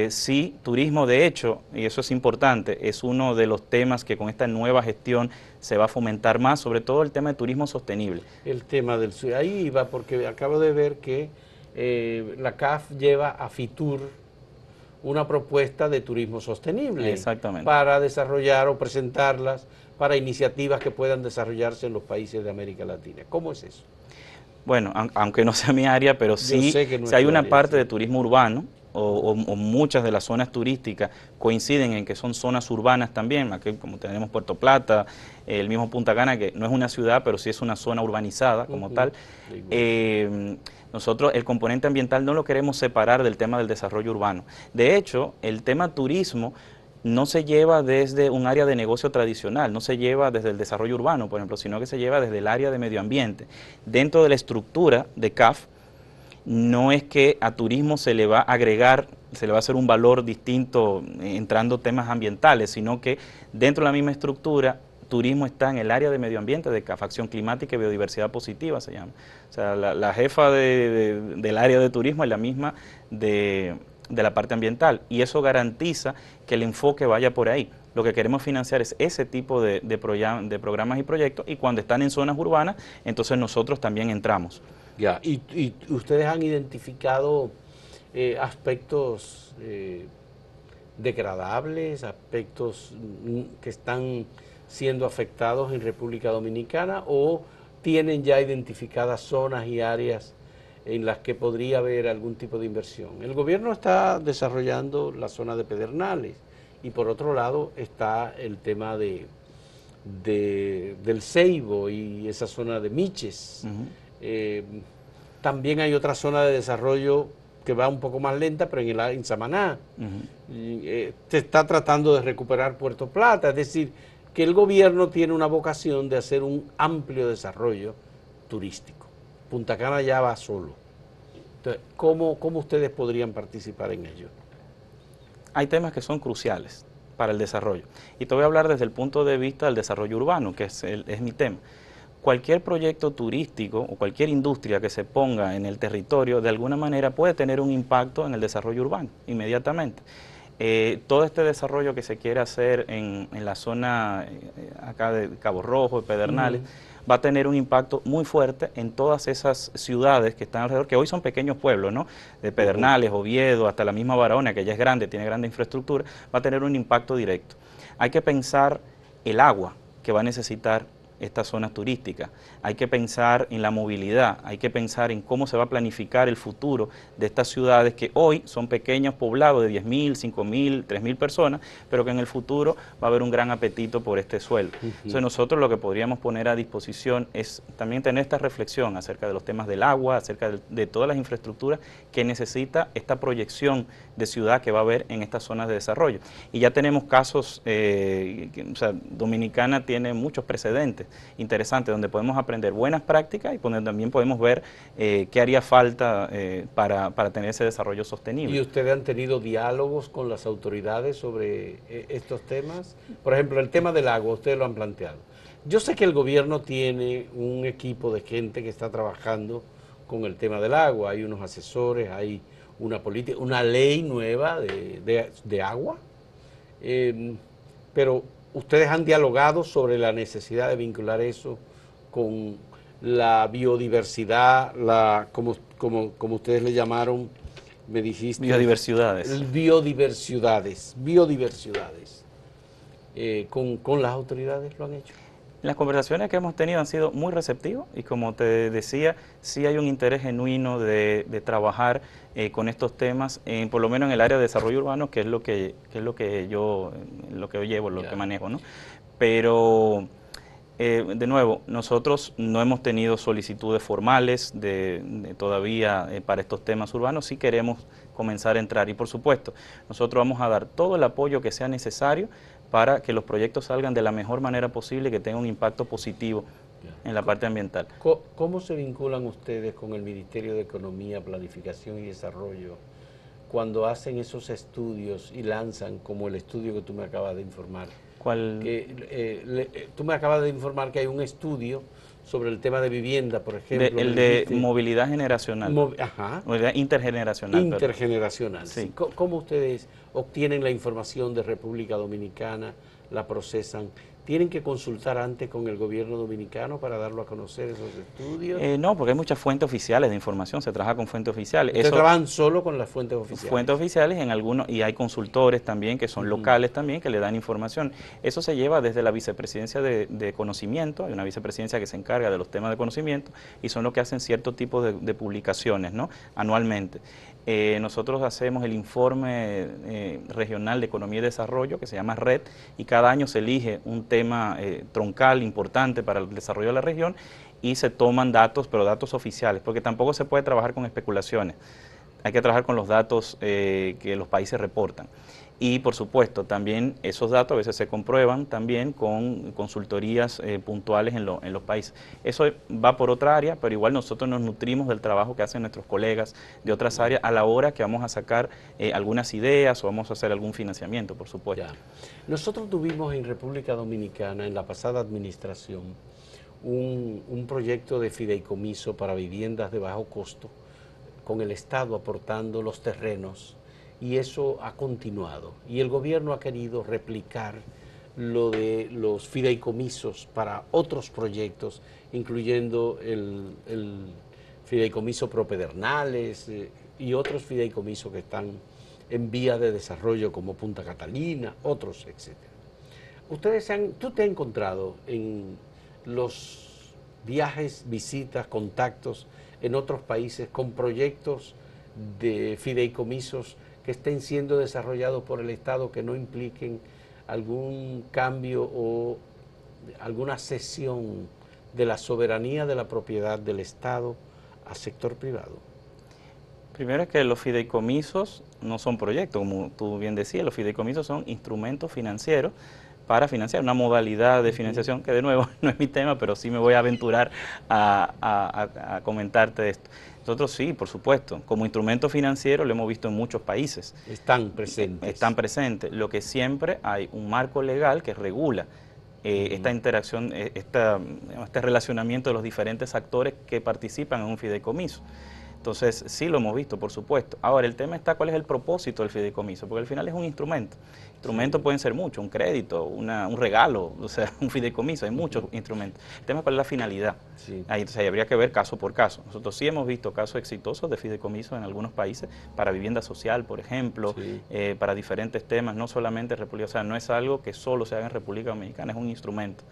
Sí, turismo, de hecho, y eso es importante, es uno de los temas que con esta nueva gestión se va a fomentar más, sobre todo el tema de turismo sostenible. El tema del... Ahí iba, porque acabo de ver que la CAF lleva a FITUR una propuesta de turismo sostenible. Exactamente. Para desarrollar o presentarlas para iniciativas que puedan desarrollarse en los países de América Latina. ¿Cómo es eso? Bueno, aunque no sea mi área, pero sí, si hay una parte de turismo urbano, o muchas de las zonas turísticas coinciden en que son zonas urbanas también, aquí como tenemos Puerto Plata, el mismo Punta Cana, que no es una ciudad, pero sí es una zona urbanizada como tal. Nosotros el componente ambiental no lo queremos separar del tema del desarrollo urbano. De hecho, el tema turismo no se lleva desde un área de negocio tradicional, no se lleva desde el desarrollo urbano, por ejemplo, sino que se lleva desde el área de medio ambiente. Dentro de la estructura de CAF, no es que a turismo se le va a agregar, se le va a hacer un valor distinto entrando temas ambientales, sino que dentro de la misma estructura, turismo está en el área de medio ambiente, de CAF, acción climática y biodiversidad positiva se llama. O sea, la jefa del área de turismo es la misma de la parte ambiental, y eso garantiza que el enfoque vaya por ahí. Lo que queremos financiar es ese tipo de programas y proyectos, y cuando están en zonas urbanas, entonces nosotros también entramos. Ya, y ustedes han identificado aspectos degradables, aspectos que están siendo afectados en República Dominicana, o tienen ya identificadas zonas y áreas en las que podría haber algún tipo de inversión. El gobierno está desarrollando la zona de Pedernales y por otro lado está el tema del Ceibo y esa zona de Miches. También hay otra zona de desarrollo que va un poco más lenta, pero en Samaná. Se está tratando de recuperar Puerto Plata, es decir, que el gobierno tiene una vocación de hacer un amplio desarrollo turístico. Punta Cana ya va solo. Entonces, ¿cómo ustedes podrían participar en ello? Hay temas que son cruciales. para el desarrollo. Y te voy a hablar desde el punto de vista del desarrollo urbano, que es mi tema. Cualquier proyecto turístico o cualquier industria que se ponga en el territorio, de alguna manera puede tener un impacto en el desarrollo urbano, inmediatamente. Todo este desarrollo que se quiere hacer en la zona acá de Cabo Rojo, de Pedernales, va a tener un impacto muy fuerte en todas esas ciudades que están alrededor, que hoy son pequeños pueblos, ¿no? De Pedernales, Oviedo, hasta la misma Barahona, que ya es grande, tiene grande infraestructura, va a tener un impacto directo. Hay que pensar el agua que va a necesitar estas zonas turísticas, hay que pensar en la movilidad, hay que pensar en cómo se va a planificar el futuro de estas ciudades que hoy son pequeños poblados de 10.000, 5.000, 3.000 personas, pero que en el futuro va a haber un gran apetito por este suelo. Entonces nosotros lo que podríamos poner a disposición es también tener esta reflexión acerca de los temas del agua, acerca de todas las infraestructuras que necesita esta proyección de ciudad que va a haber en estas zonas de desarrollo. Y ya tenemos casos, o sea, Dominicana tiene muchos precedentes interesantes donde podemos aprender buenas prácticas y también podemos ver qué haría falta para tener ese desarrollo sostenible. ¿Y ustedes han tenido diálogos con las autoridades sobre estos temas? Por ejemplo, el tema del agua, ustedes lo han planteado. Yo sé que el gobierno tiene un equipo de gente que está trabajando con el tema del agua, hay unos asesores, hay una política, una ley nueva de agua, pero ustedes han dialogado sobre la necesidad de vincular eso con la biodiversidad, como ustedes le llamaron, me dijiste. Biodiversidades. Biodiversidades. ¿Con las autoridades lo han hecho? Las conversaciones que hemos tenido han sido muy receptivas y como te decía, sí hay un interés genuino de trabajar con estos temas, por lo menos en el área de desarrollo urbano, que es lo que yo llevo, lo que manejo, ¿no? Pero, de nuevo, nosotros no hemos tenido solicitudes formales todavía para estos temas urbanos, sí queremos comenzar a entrar y por supuesto, nosotros vamos a dar todo el apoyo que sea necesario para que los proyectos salgan de la mejor manera posible y que tengan un impacto positivo en la parte ambiental. ¿Cómo se vinculan ustedes con el Ministerio de Economía, Planificación y Desarrollo cuando hacen esos estudios y lanzan como el estudio que tú me acabas de informar? ¿Cuál? Tú me acabas de informar que hay un estudio sobre el tema de vivienda, por ejemplo. El de movilidad generacional. Movilidad intergeneracional. Intergeneracional. Sí. ¿Cómo ustedes obtienen la información de República Dominicana, la procesan? ¿Tienen que consultar antes con el gobierno dominicano para darlo a conocer esos estudios? No, porque hay muchas fuentes oficiales de información, se trabaja con fuentes oficiales. ¿Ustedes trabajan solo con las fuentes oficiales? Fuentes oficiales en algunos, y hay consultores también que son locales también que le dan información. Eso se lleva desde la vicepresidencia de conocimiento, hay una vicepresidencia que se encarga de los temas de conocimiento y son los que hacen cierto tipo de publicaciones, ¿no? Anualmente. Nosotros hacemos el informe regional de economía y desarrollo que se llama RED y cada año se elige un tema troncal importante para el desarrollo de la región y se toman datos, pero datos oficiales, porque tampoco se puede trabajar con especulaciones, hay que trabajar con los datos que los países reportan. Y por supuesto, también esos datos a veces se comprueban también con consultorías puntuales en los países. Eso va por otra área, pero igual nosotros nos nutrimos del trabajo que hacen nuestros colegas de otras áreas a la hora que vamos a sacar algunas ideas o vamos a hacer algún financiamiento, por supuesto. Ya. Nosotros tuvimos en República Dominicana, en la pasada administración, un proyecto de fideicomiso para viviendas de bajo costo, con el Estado aportando los terrenos, y eso ha continuado. Y el gobierno ha querido replicar lo de los fideicomisos para otros proyectos, incluyendo el fideicomiso Pro Pedernales y otros fideicomisos que están en vía de desarrollo como Punta Catalina, otros, etc. ¿Tú te has encontrado en los viajes, visitas, contactos en otros países con proyectos de fideicomisos que estén siendo desarrollados por el Estado que no impliquen algún cambio o alguna cesión de la soberanía de la propiedad del Estado al sector privado? Primero es que los fideicomisos no son proyectos, como tú bien decías, los fideicomisos son instrumentos financieros para financiar, una modalidad de financiación que de nuevo no es mi tema, pero sí me voy a aventurar a comentarte esto. Nosotros sí, por supuesto, como instrumento financiero lo hemos visto en muchos países. Están presentes. Están presentes, lo que siempre hay un marco legal que regula esta interacción, este relacionamiento de los diferentes actores que participan en un fideicomiso. Entonces, sí lo hemos visto, por supuesto. Ahora, el tema está cuál es el propósito del fideicomiso, porque al final es un instrumento. Instrumentos pueden ser muchos, un crédito, un regalo, o sea, un fideicomiso, hay muchos instrumentos. El tema es cuál es la finalidad. Ahí, entonces, ahí habría que ver caso por caso. Nosotros sí hemos visto casos exitosos de fideicomiso en algunos países, para vivienda social, por ejemplo, para diferentes temas, no solamente en República, o sea, no es algo que solo se haga en República Dominicana, es un instrumento.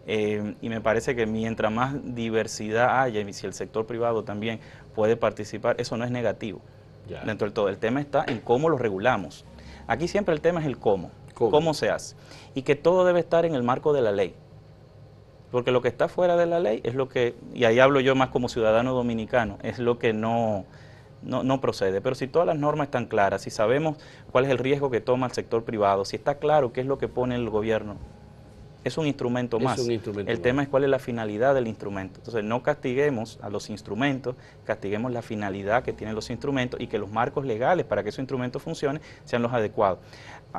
Y me parece que mientras más diversidad haya y si el sector privado también puede participar, eso no es negativo dentro del todo. El tema está en cómo lo regulamos. Aquí siempre el tema es el cómo se hace. Y que todo debe estar en el marco de la ley. Porque lo que está fuera de la ley es lo que, y ahí hablo yo más como ciudadano dominicano, es lo que no procede. Pero si todas las normas están claras, si sabemos cuál es el riesgo que toma el sector privado, si está claro qué es lo que pone el gobierno, es un instrumento más. El tema es cuál es la finalidad del instrumento. Entonces, no castiguemos a los instrumentos, castiguemos la finalidad que tienen los instrumentos y que los marcos legales para que esos instrumentos funcionen sean los adecuados.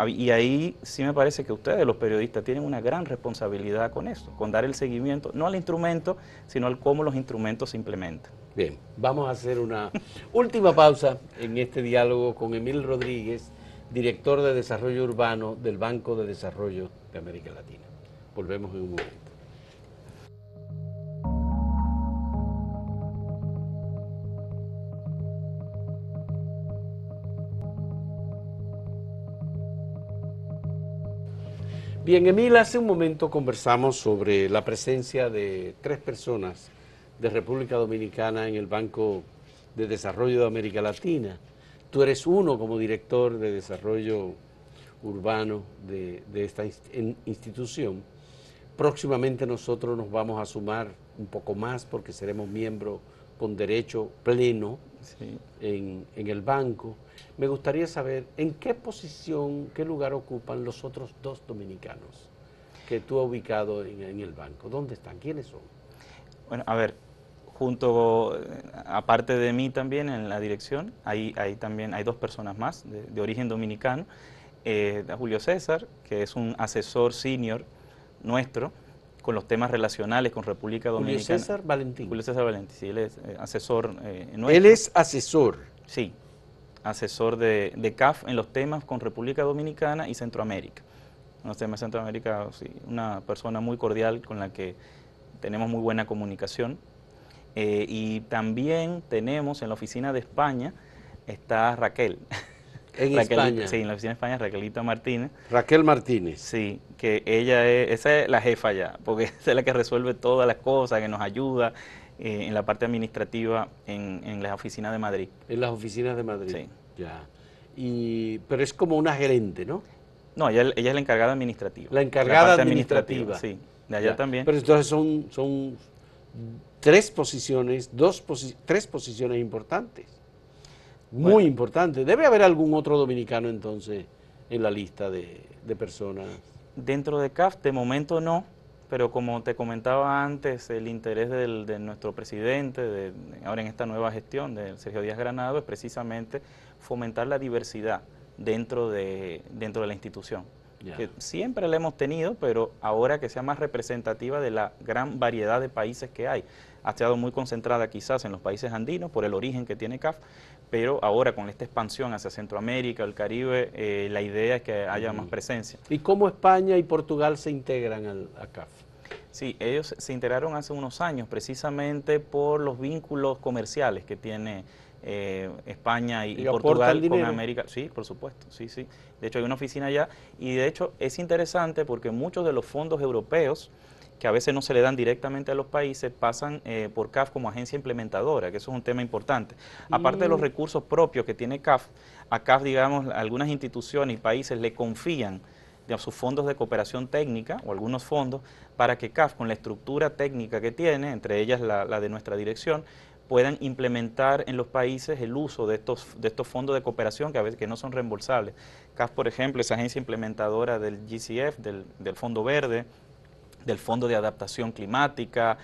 Y ahí sí me parece que ustedes, los periodistas, tienen una gran responsabilidad con eso, con dar el seguimiento, no al instrumento, sino al cómo los instrumentos se implementan. Bien, vamos a hacer una última pausa en este diálogo con Emil Rodríguez, director de Desarrollo Urbano del Banco de Desarrollo de América Latina. Volvemos en un momento. Bien, Emil, hace un momento conversamos sobre la presencia de 3 personas de República Dominicana en el Banco de Desarrollo de América Latina. Tú eres uno como director de Desarrollo Urbano de esta institución. Próximamente nosotros nos vamos a sumar un poco más porque seremos miembros con derecho pleno en el banco. Me gustaría saber en qué posición, qué lugar ocupan los otros 2 dominicanos que tú has ubicado en el banco. ¿Dónde están? ¿Quiénes son? Bueno, a ver, aparte de mí también en la dirección, también hay 2 personas más de origen dominicano. Julio César, que es un asesor senior nuestro, con los temas relacionales con República Dominicana. Julio César Valentín. Julio César Valentín, sí, él es asesor nuestro. Él es asesor. Sí, asesor de CAF en los temas con República Dominicana y Centroamérica. En los temas de Centroamérica, sí, una persona muy cordial con la que tenemos muy buena comunicación. Y también tenemos en la oficina de España, está Raquel. En España. Sí, en la oficina de España, Raquelita Martínez. Raquel Martínez. Sí, que esa es la jefa ya, porque esa es la que resuelve todas las cosas, que nos ayuda en la parte administrativa en las oficinas de Madrid. En las oficinas de Madrid. Sí. Ya. Pero es como una gerente, ¿no? No, ella es la encargada administrativa. La encargada parte administrativa. Sí, de allá también. Pero entonces son 3 posiciones, 3 posiciones importantes. Muy importante. Debe haber algún otro dominicano entonces en la lista de personas. Dentro de CAF, de momento no, pero como te comentaba antes, el interés de nuestro presidente, ahora en esta nueva gestión, de Sergio Díaz Granado, es precisamente fomentar la diversidad dentro de la institución. Que siempre la hemos tenido, pero ahora que sea más representativa de la gran variedad de países que hay. Ha estado muy concentrada quizás en los países andinos por el origen que tiene CAF, pero ahora con esta expansión hacia Centroamérica, el Caribe, la idea es que haya más presencia. ¿Y cómo España y Portugal se integran a CAF? Sí, ellos se integraron hace unos años precisamente por los vínculos comerciales que tiene España y Portugal con América. Sí, por supuesto, sí. De hecho hay una oficina allá y de hecho es interesante porque muchos de los fondos europeos que a veces no se le dan directamente a los países, pasan por CAF como agencia implementadora, que eso es un tema importante. Aparte de los recursos propios que tiene CAF, a CAF, digamos, algunas instituciones y países le confían sus fondos de cooperación técnica o algunos fondos para que CAF, con la estructura técnica que tiene, entre ellas la de nuestra dirección, puedan implementar en los países el uso de estos fondos de cooperación que a veces que no son reembolsables. CAF, por ejemplo, es agencia implementadora del GCF, del Fondo Verde, del Fondo de Adaptación Climática,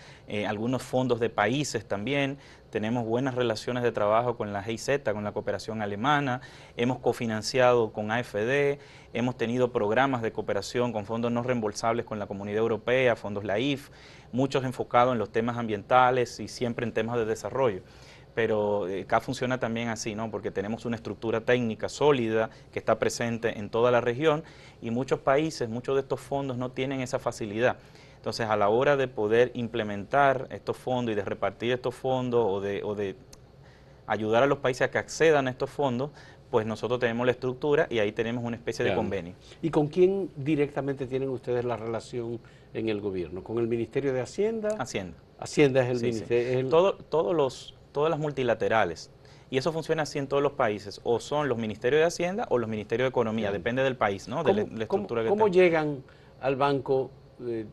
algunos fondos de países también. Tenemos buenas relaciones de trabajo con la GIZ, con la cooperación alemana, hemos cofinanciado con AFD, hemos tenido programas de cooperación con fondos no reembolsables con la Comunidad Europea, fondos LAIF, muchos enfocados en los temas ambientales y siempre en temas de desarrollo. Pero CAF funciona también así, ¿no? Porque tenemos una estructura técnica sólida que está presente en toda la región y muchos países, muchos de estos fondos no tienen esa facilidad. Entonces, a la hora de poder implementar estos fondos y de repartir estos fondos o de ayudar a los países a que accedan a estos fondos, pues nosotros tenemos la estructura y ahí tenemos una especie de convenio. ¿Y con quién directamente tienen ustedes la relación en el gobierno? ¿Con el Ministerio de Hacienda? Hacienda. Hacienda es el Sí, ministerio. sí. Todas las multilaterales. Y eso funciona así en todos los países. O son los ministerios de Hacienda o los ministerios de Economía. Depende del país, ¿no? De la estructura que ¿Cómo tenga. llegan al Banco de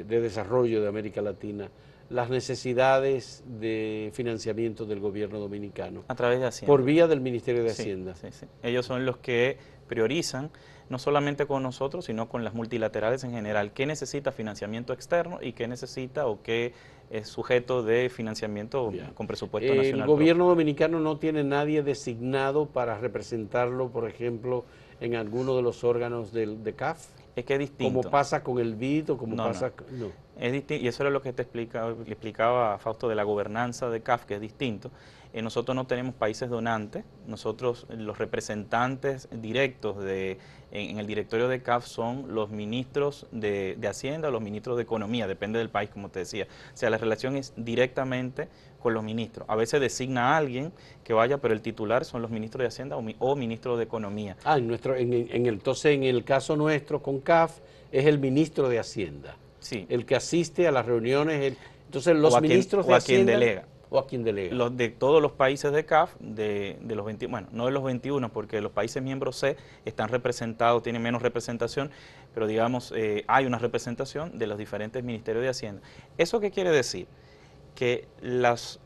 Desarrollo de América Latina las necesidades de financiamiento del gobierno dominicano? A través de Hacienda. Por vía del Ministerio de Sí, Hacienda. sí, sí. Ellos son los que priorizan, no solamente con nosotros, sino con las multilaterales en general, qué necesita financiamiento externo y qué necesita o qué es sujeto de financiamiento con presupuesto nacional. El gobierno dominicano no tiene nadie designado para representarlo, por ejemplo, en alguno de los órganos de CAF. Es que es distinto. Como pasa con el BID o como pasa... No. Es distinto, y eso era lo que le explicaba Fausto de la gobernanza de CAF, que es distinto. Nosotros no tenemos países donantes, nosotros los representantes directos en el directorio de CAF son los ministros de Hacienda o los ministros de Economía, depende del país, como te decía. O sea, la relación es directamente con los ministros. A veces designa a alguien que vaya, pero el titular son los ministros de Hacienda o ministros de Economía. Entonces, en el caso nuestro con CAF, es el ministro de Hacienda. Sí. El que asiste a las reuniones. Entonces, los ministros de Hacienda... O a quien delega. ¿O a quien delega? Los de todos los países de CAF, de los 20, bueno, no de los 21, porque los países miembros C están representados, tienen menos representación, pero digamos, hay una representación de los diferentes ministerios de Hacienda. ¿Eso qué quiere decir? Que los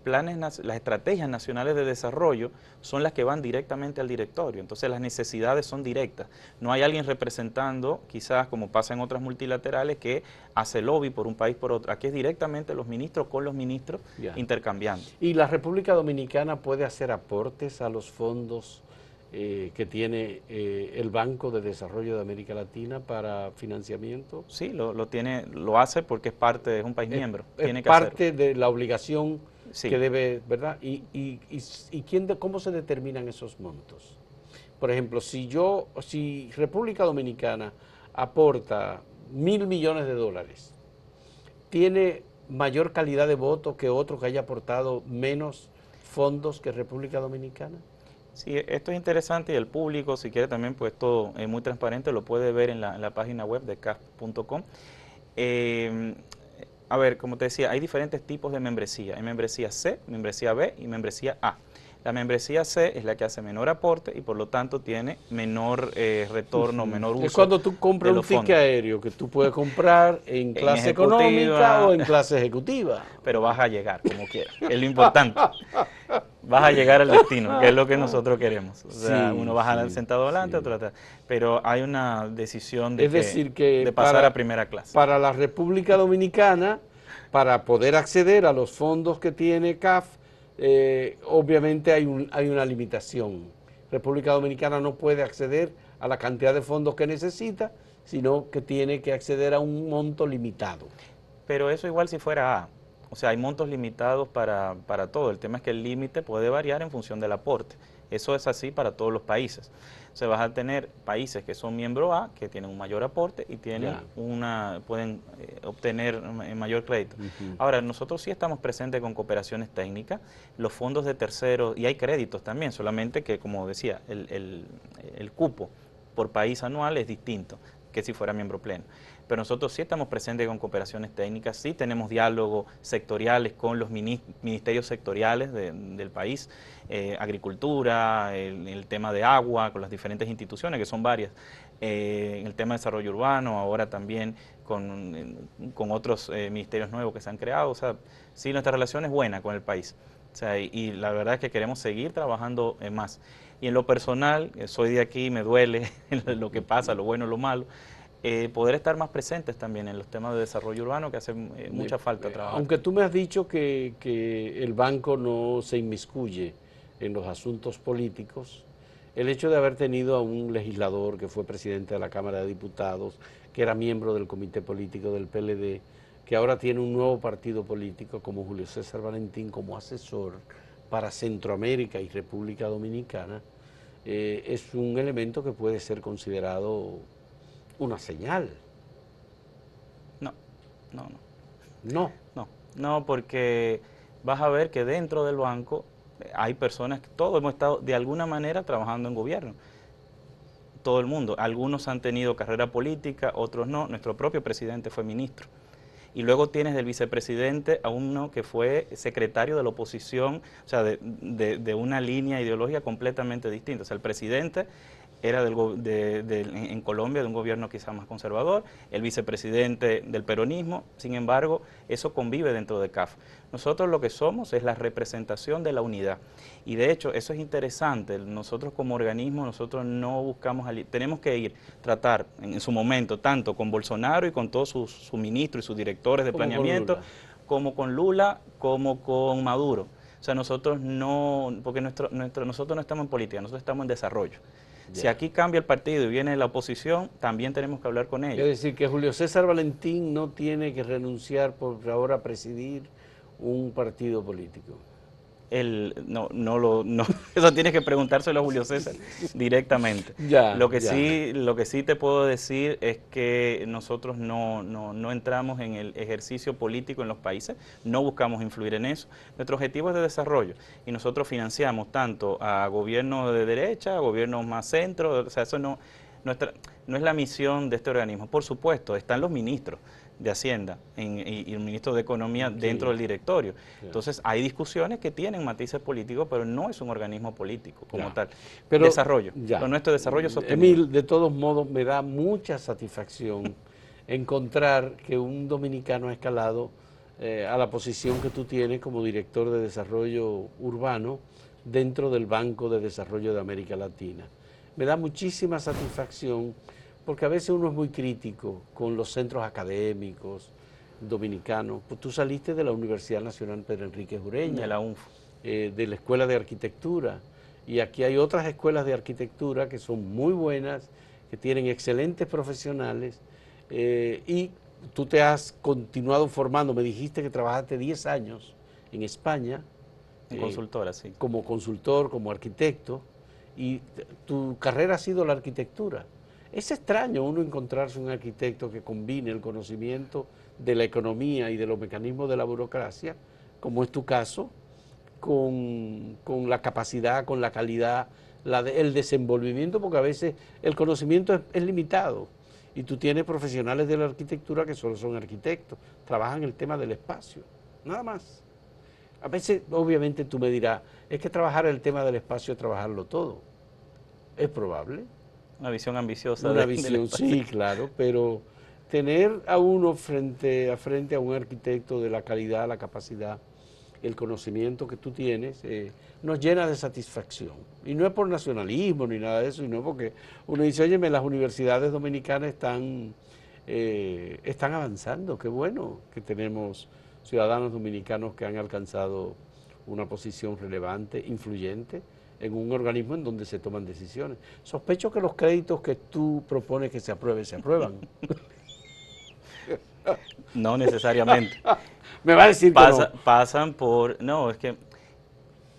planes, las estrategias nacionales de desarrollo son las que van directamente al directorio, entonces las necesidades son directas. No hay alguien representando, quizás como pasa en otras multilaterales, que hace lobby por un país por otro. Aquí es directamente los ministros con los ministros intercambiando. ¿Y la República Dominicana puede hacer aportes a los fondos que tiene el Banco de Desarrollo de América Latina para financiamiento? Sí, lo hace porque es un país miembro. Es parte de la obligación que debe, ¿verdad? ¿Y cómo se determinan esos montos? Por ejemplo, si República Dominicana aporta $1.000 millones, ¿tiene mayor calidad de voto que otro que haya aportado menos fondos que República Dominicana? Sí, esto es interesante y el público, si quiere también, pues esto es muy transparente, lo puede ver en la página web de CAF.com. A ver, como te decía, hay diferentes tipos de membresía. Hay membresía C, membresía B y membresía A. La membresía C es la que hace menor aporte y por lo tanto tiene menor retorno, menor uso. Es cuando tú compras un ticket aéreo que tú puedes comprar en clase económica o en clase ejecutiva. Pero vas a llegar como quieras, es lo importante. Vas a llegar al destino, que es lo que nosotros queremos. O sea, uno va sentado adelante, otro atrás. Pero hay una decisión de pasar a primera clase. Para la República Dominicana, para poder acceder a los fondos que tiene CAF, obviamente hay una limitación. República Dominicana no puede acceder a la cantidad de fondos que necesita, sino que tiene que acceder a un monto limitado. Pero eso igual si fuera A. O sea, hay montos limitados para todo. El tema es que el límite puede variar en función del aporte. Eso es así para todos los países. O sea, vas a tener países que son miembro A, que tienen un mayor aporte y tienen pueden obtener mayor crédito. Ahora, nosotros sí estamos presentes con cooperaciones técnicas, los fondos de terceros, y hay créditos también, solamente que, como decía, el cupo por país anual es distinto que si fuera miembro pleno. pero nosotros sí estamos presentes con cooperaciones técnicas, sí tenemos diálogos sectoriales con los ministerios sectoriales del país, agricultura, el tema de agua, con las diferentes instituciones, que son varias, en el tema de desarrollo urbano, ahora también con otros ministerios nuevos que se han creado. O sea, sí, nuestra relación es buena con el país. O sea, y la verdad es que queremos seguir trabajando más. Y en lo personal, soy de aquí, me duele lo que pasa, lo bueno y lo malo, poder estar más presentes también en los temas de desarrollo urbano, que hace mucha falta trabajar. Aunque tú me has dicho que el banco no se inmiscuye en los asuntos políticos, el hecho de haber tenido a un legislador que fue presidente de la Cámara de Diputados, que era miembro del comité político del PLD, que ahora tiene un nuevo partido político como Julio César Valentín como asesor para Centroamérica y República Dominicana, es un elemento que puede ser considerado una señal. No, porque vas a ver que dentro del banco hay personas que todos hemos estado de alguna manera trabajando en gobierno. Todo el mundo. Algunos han tenido carrera política, otros no. Nuestro propio presidente fue ministro. Y luego tienes del vicepresidente a uno que fue secretario de la oposición, o sea, de una línea ideológica completamente distinta. O sea, el presidente era en Colombia de un gobierno quizás más conservador, el vicepresidente del peronismo, sin embargo, eso convive dentro de CAF. Nosotros lo que somos es la representación de la unidad, y de hecho eso es interesante. Nosotros como organismo, nosotros no buscamos, tenemos que tratar en su momento, tanto con Bolsonaro y con todos sus ministros y sus directores de planeamiento, como con Lula, como con Maduro. O sea, nosotros no, porque nosotros no estamos en política, nosotros estamos en desarrollo. Si aquí cambia el partido y viene la oposición, también tenemos que hablar con ellos. Es decir, que Julio César Valentín no tiene que renunciar por ahora a presidir un partido político. No, eso tienes que preguntárselo a Julio César directamente. Lo que sí te puedo decir es que nosotros no entramos en el ejercicio político en los países, no buscamos influir en eso. Nuestro objetivo es de desarrollo y nosotros financiamos tanto a gobiernos de derecha, a gobiernos más centro. O sea, eso no es la misión de este organismo. Por supuesto, están los ministros de Hacienda y el ministro de Economía dentro del directorio. Entonces hay discusiones que tienen matices políticos, pero no es un organismo político como tal. Pero desarrollo, lo nuestro es desarrollo sostenible. Emil, de todos modos me da mucha satisfacción encontrar que un dominicano ha escalado a la posición que tú tienes como director de desarrollo urbano dentro del Banco de Desarrollo de América Latina. Me da muchísima satisfacción porque a veces uno es muy crítico con los centros académicos dominicanos. Pues tú saliste de la Universidad Nacional Pedro Enríquez Ureña, de la UNF, de la Escuela de Arquitectura, y aquí hay otras escuelas de arquitectura que son muy buenas, que tienen excelentes profesionales, y tú te has continuado formando. Me dijiste que trabajaste 10 años en España. Consultora, sí. Como consultor, como arquitecto, y tu carrera ha sido la arquitectura. Es extraño uno encontrarse un arquitecto que combine el conocimiento de la economía y de los mecanismos de la burocracia, como es tu caso, con la capacidad, con la calidad, el desenvolvimiento, porque a veces el conocimiento es limitado y tú tienes profesionales de la arquitectura que solo son arquitectos, trabajan el tema del espacio, nada más. A veces, obviamente, tú me dirás, es que trabajar el tema del espacio es trabajarlo todo. ¿Es probable? Una visión ambiciosa. Una visión, sí, claro, pero tener a uno frente a un arquitecto de la calidad, la capacidad, el conocimiento que tú tienes, nos llena de satisfacción. Y no es por nacionalismo ni nada de eso, sino porque uno dice, óyeme, las universidades dominicanas están avanzando, qué bueno que tenemos ciudadanos dominicanos que han alcanzado una posición relevante, influyente, en un organismo en donde se toman decisiones. Sospecho que los créditos que tú propones que se aprueben, se aprueban. No necesariamente. Me va a decir que no. Pasan por... No, es que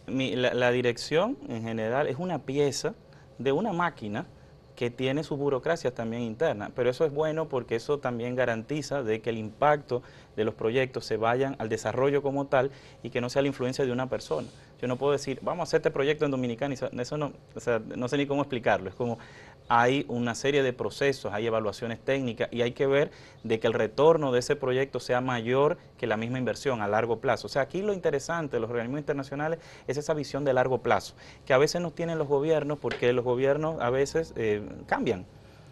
la dirección en general es una pieza de una máquina que tiene sus burocracias también internas, pero eso es bueno porque eso también garantiza de que el impacto de los proyectos se vayan al desarrollo como tal y que no sea la influencia de una persona. Yo no puedo decir, vamos a hacer este proyecto en Dominicana, y eso no, o sea, no sé ni cómo explicarlo. Es como, hay una serie de procesos, hay evaluaciones técnicas y hay que ver de que el retorno de ese proyecto sea mayor que la misma inversión a largo plazo. O sea, aquí lo interesante de los organismos internacionales es esa visión de largo plazo, que a veces no tienen los gobiernos porque los gobiernos a veces cambian.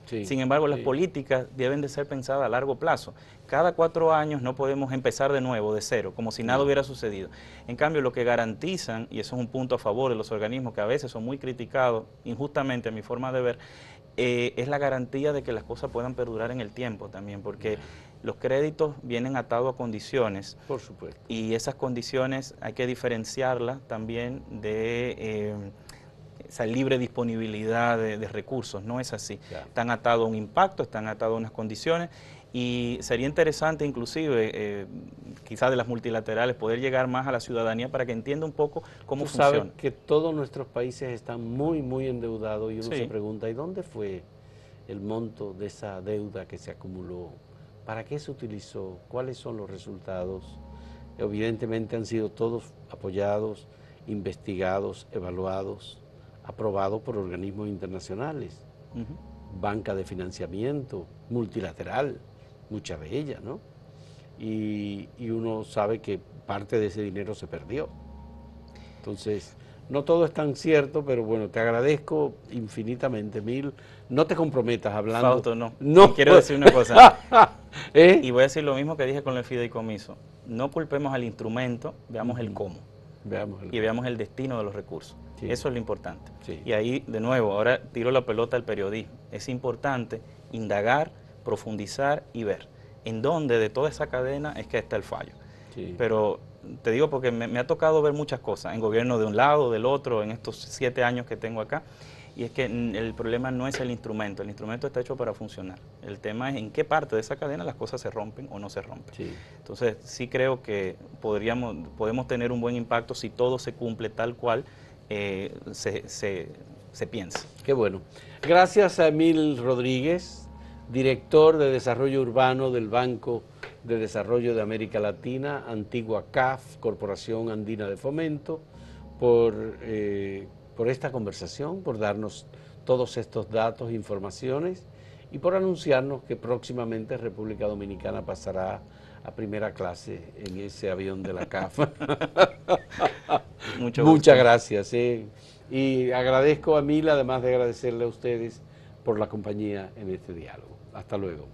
Sí, Sin embargo, las sí. políticas deben de ser pensadas a largo plazo. Cada 4 años no podemos empezar de nuevo, de cero, como si nada hubiera sucedido. En cambio, lo que garantizan, y eso es un punto a favor de los organismos que a veces son muy criticados, injustamente a mi forma de ver, es la garantía de que las cosas puedan perdurar en el tiempo también, porque los créditos vienen atados a condiciones. Por supuesto. Y esas condiciones hay que diferenciarlas también de esa libre disponibilidad de recursos, no es así. Claro. Están atados a un impacto, están atados a unas condiciones y sería interesante inclusive, quizás de las multilaterales, poder llegar más a la ciudadanía para que entienda un poco cómo funciona. Tú sabes que todos nuestros países están muy, muy endeudados y uno Sí. se pregunta, ¿y dónde fue el monto de esa deuda que se acumuló? ¿Para qué se utilizó? ¿Cuáles son los resultados? Evidentemente han sido todos apoyados, investigados, evaluados, aprobados por organismos internacionales, banca de financiamiento, multilateral, muchas de ellas, ¿no? Y uno sabe que parte de ese dinero se perdió. Entonces, no todo es tan cierto, pero bueno, te agradezco infinitamente, Mil. No te comprometas hablando. Fausto, no. No. Y quiero decir una cosa. ¿Eh? Y voy a decir lo mismo que dije con el fideicomiso. No culpemos al instrumento, veamos el cómo. Veamos Y veamos el destino de los recursos. Sí. Eso es lo importante. Sí. Y ahí, de nuevo, ahora tiro la pelota al periodismo. Es importante indagar, profundizar y ver en dónde de toda esa cadena es que está el fallo. Sí. Pero te digo porque me ha tocado ver muchas cosas, en gobierno de un lado, del otro, en estos 7 años que tengo acá, y es que el problema no es el instrumento está hecho para funcionar. El tema es en qué parte de esa cadena las cosas se rompen o no se rompen. Sí. Entonces, sí creo que podemos tener un buen impacto si todo se cumple tal cual se piensa. Qué bueno. Gracias a Emil Rodríguez, director de Desarrollo Urbano del Banco de Desarrollo de América Latina, antigua CAF, Corporación Andina de Fomento, por esta conversación, por darnos todos estos datos, informaciones y por anunciarnos que próximamente República Dominicana pasará a primera clase en ese avión de la CAF. Muchas gracias. Y agradezco a Mil, además de agradecerle a ustedes por la compañía en este diálogo. Hasta luego.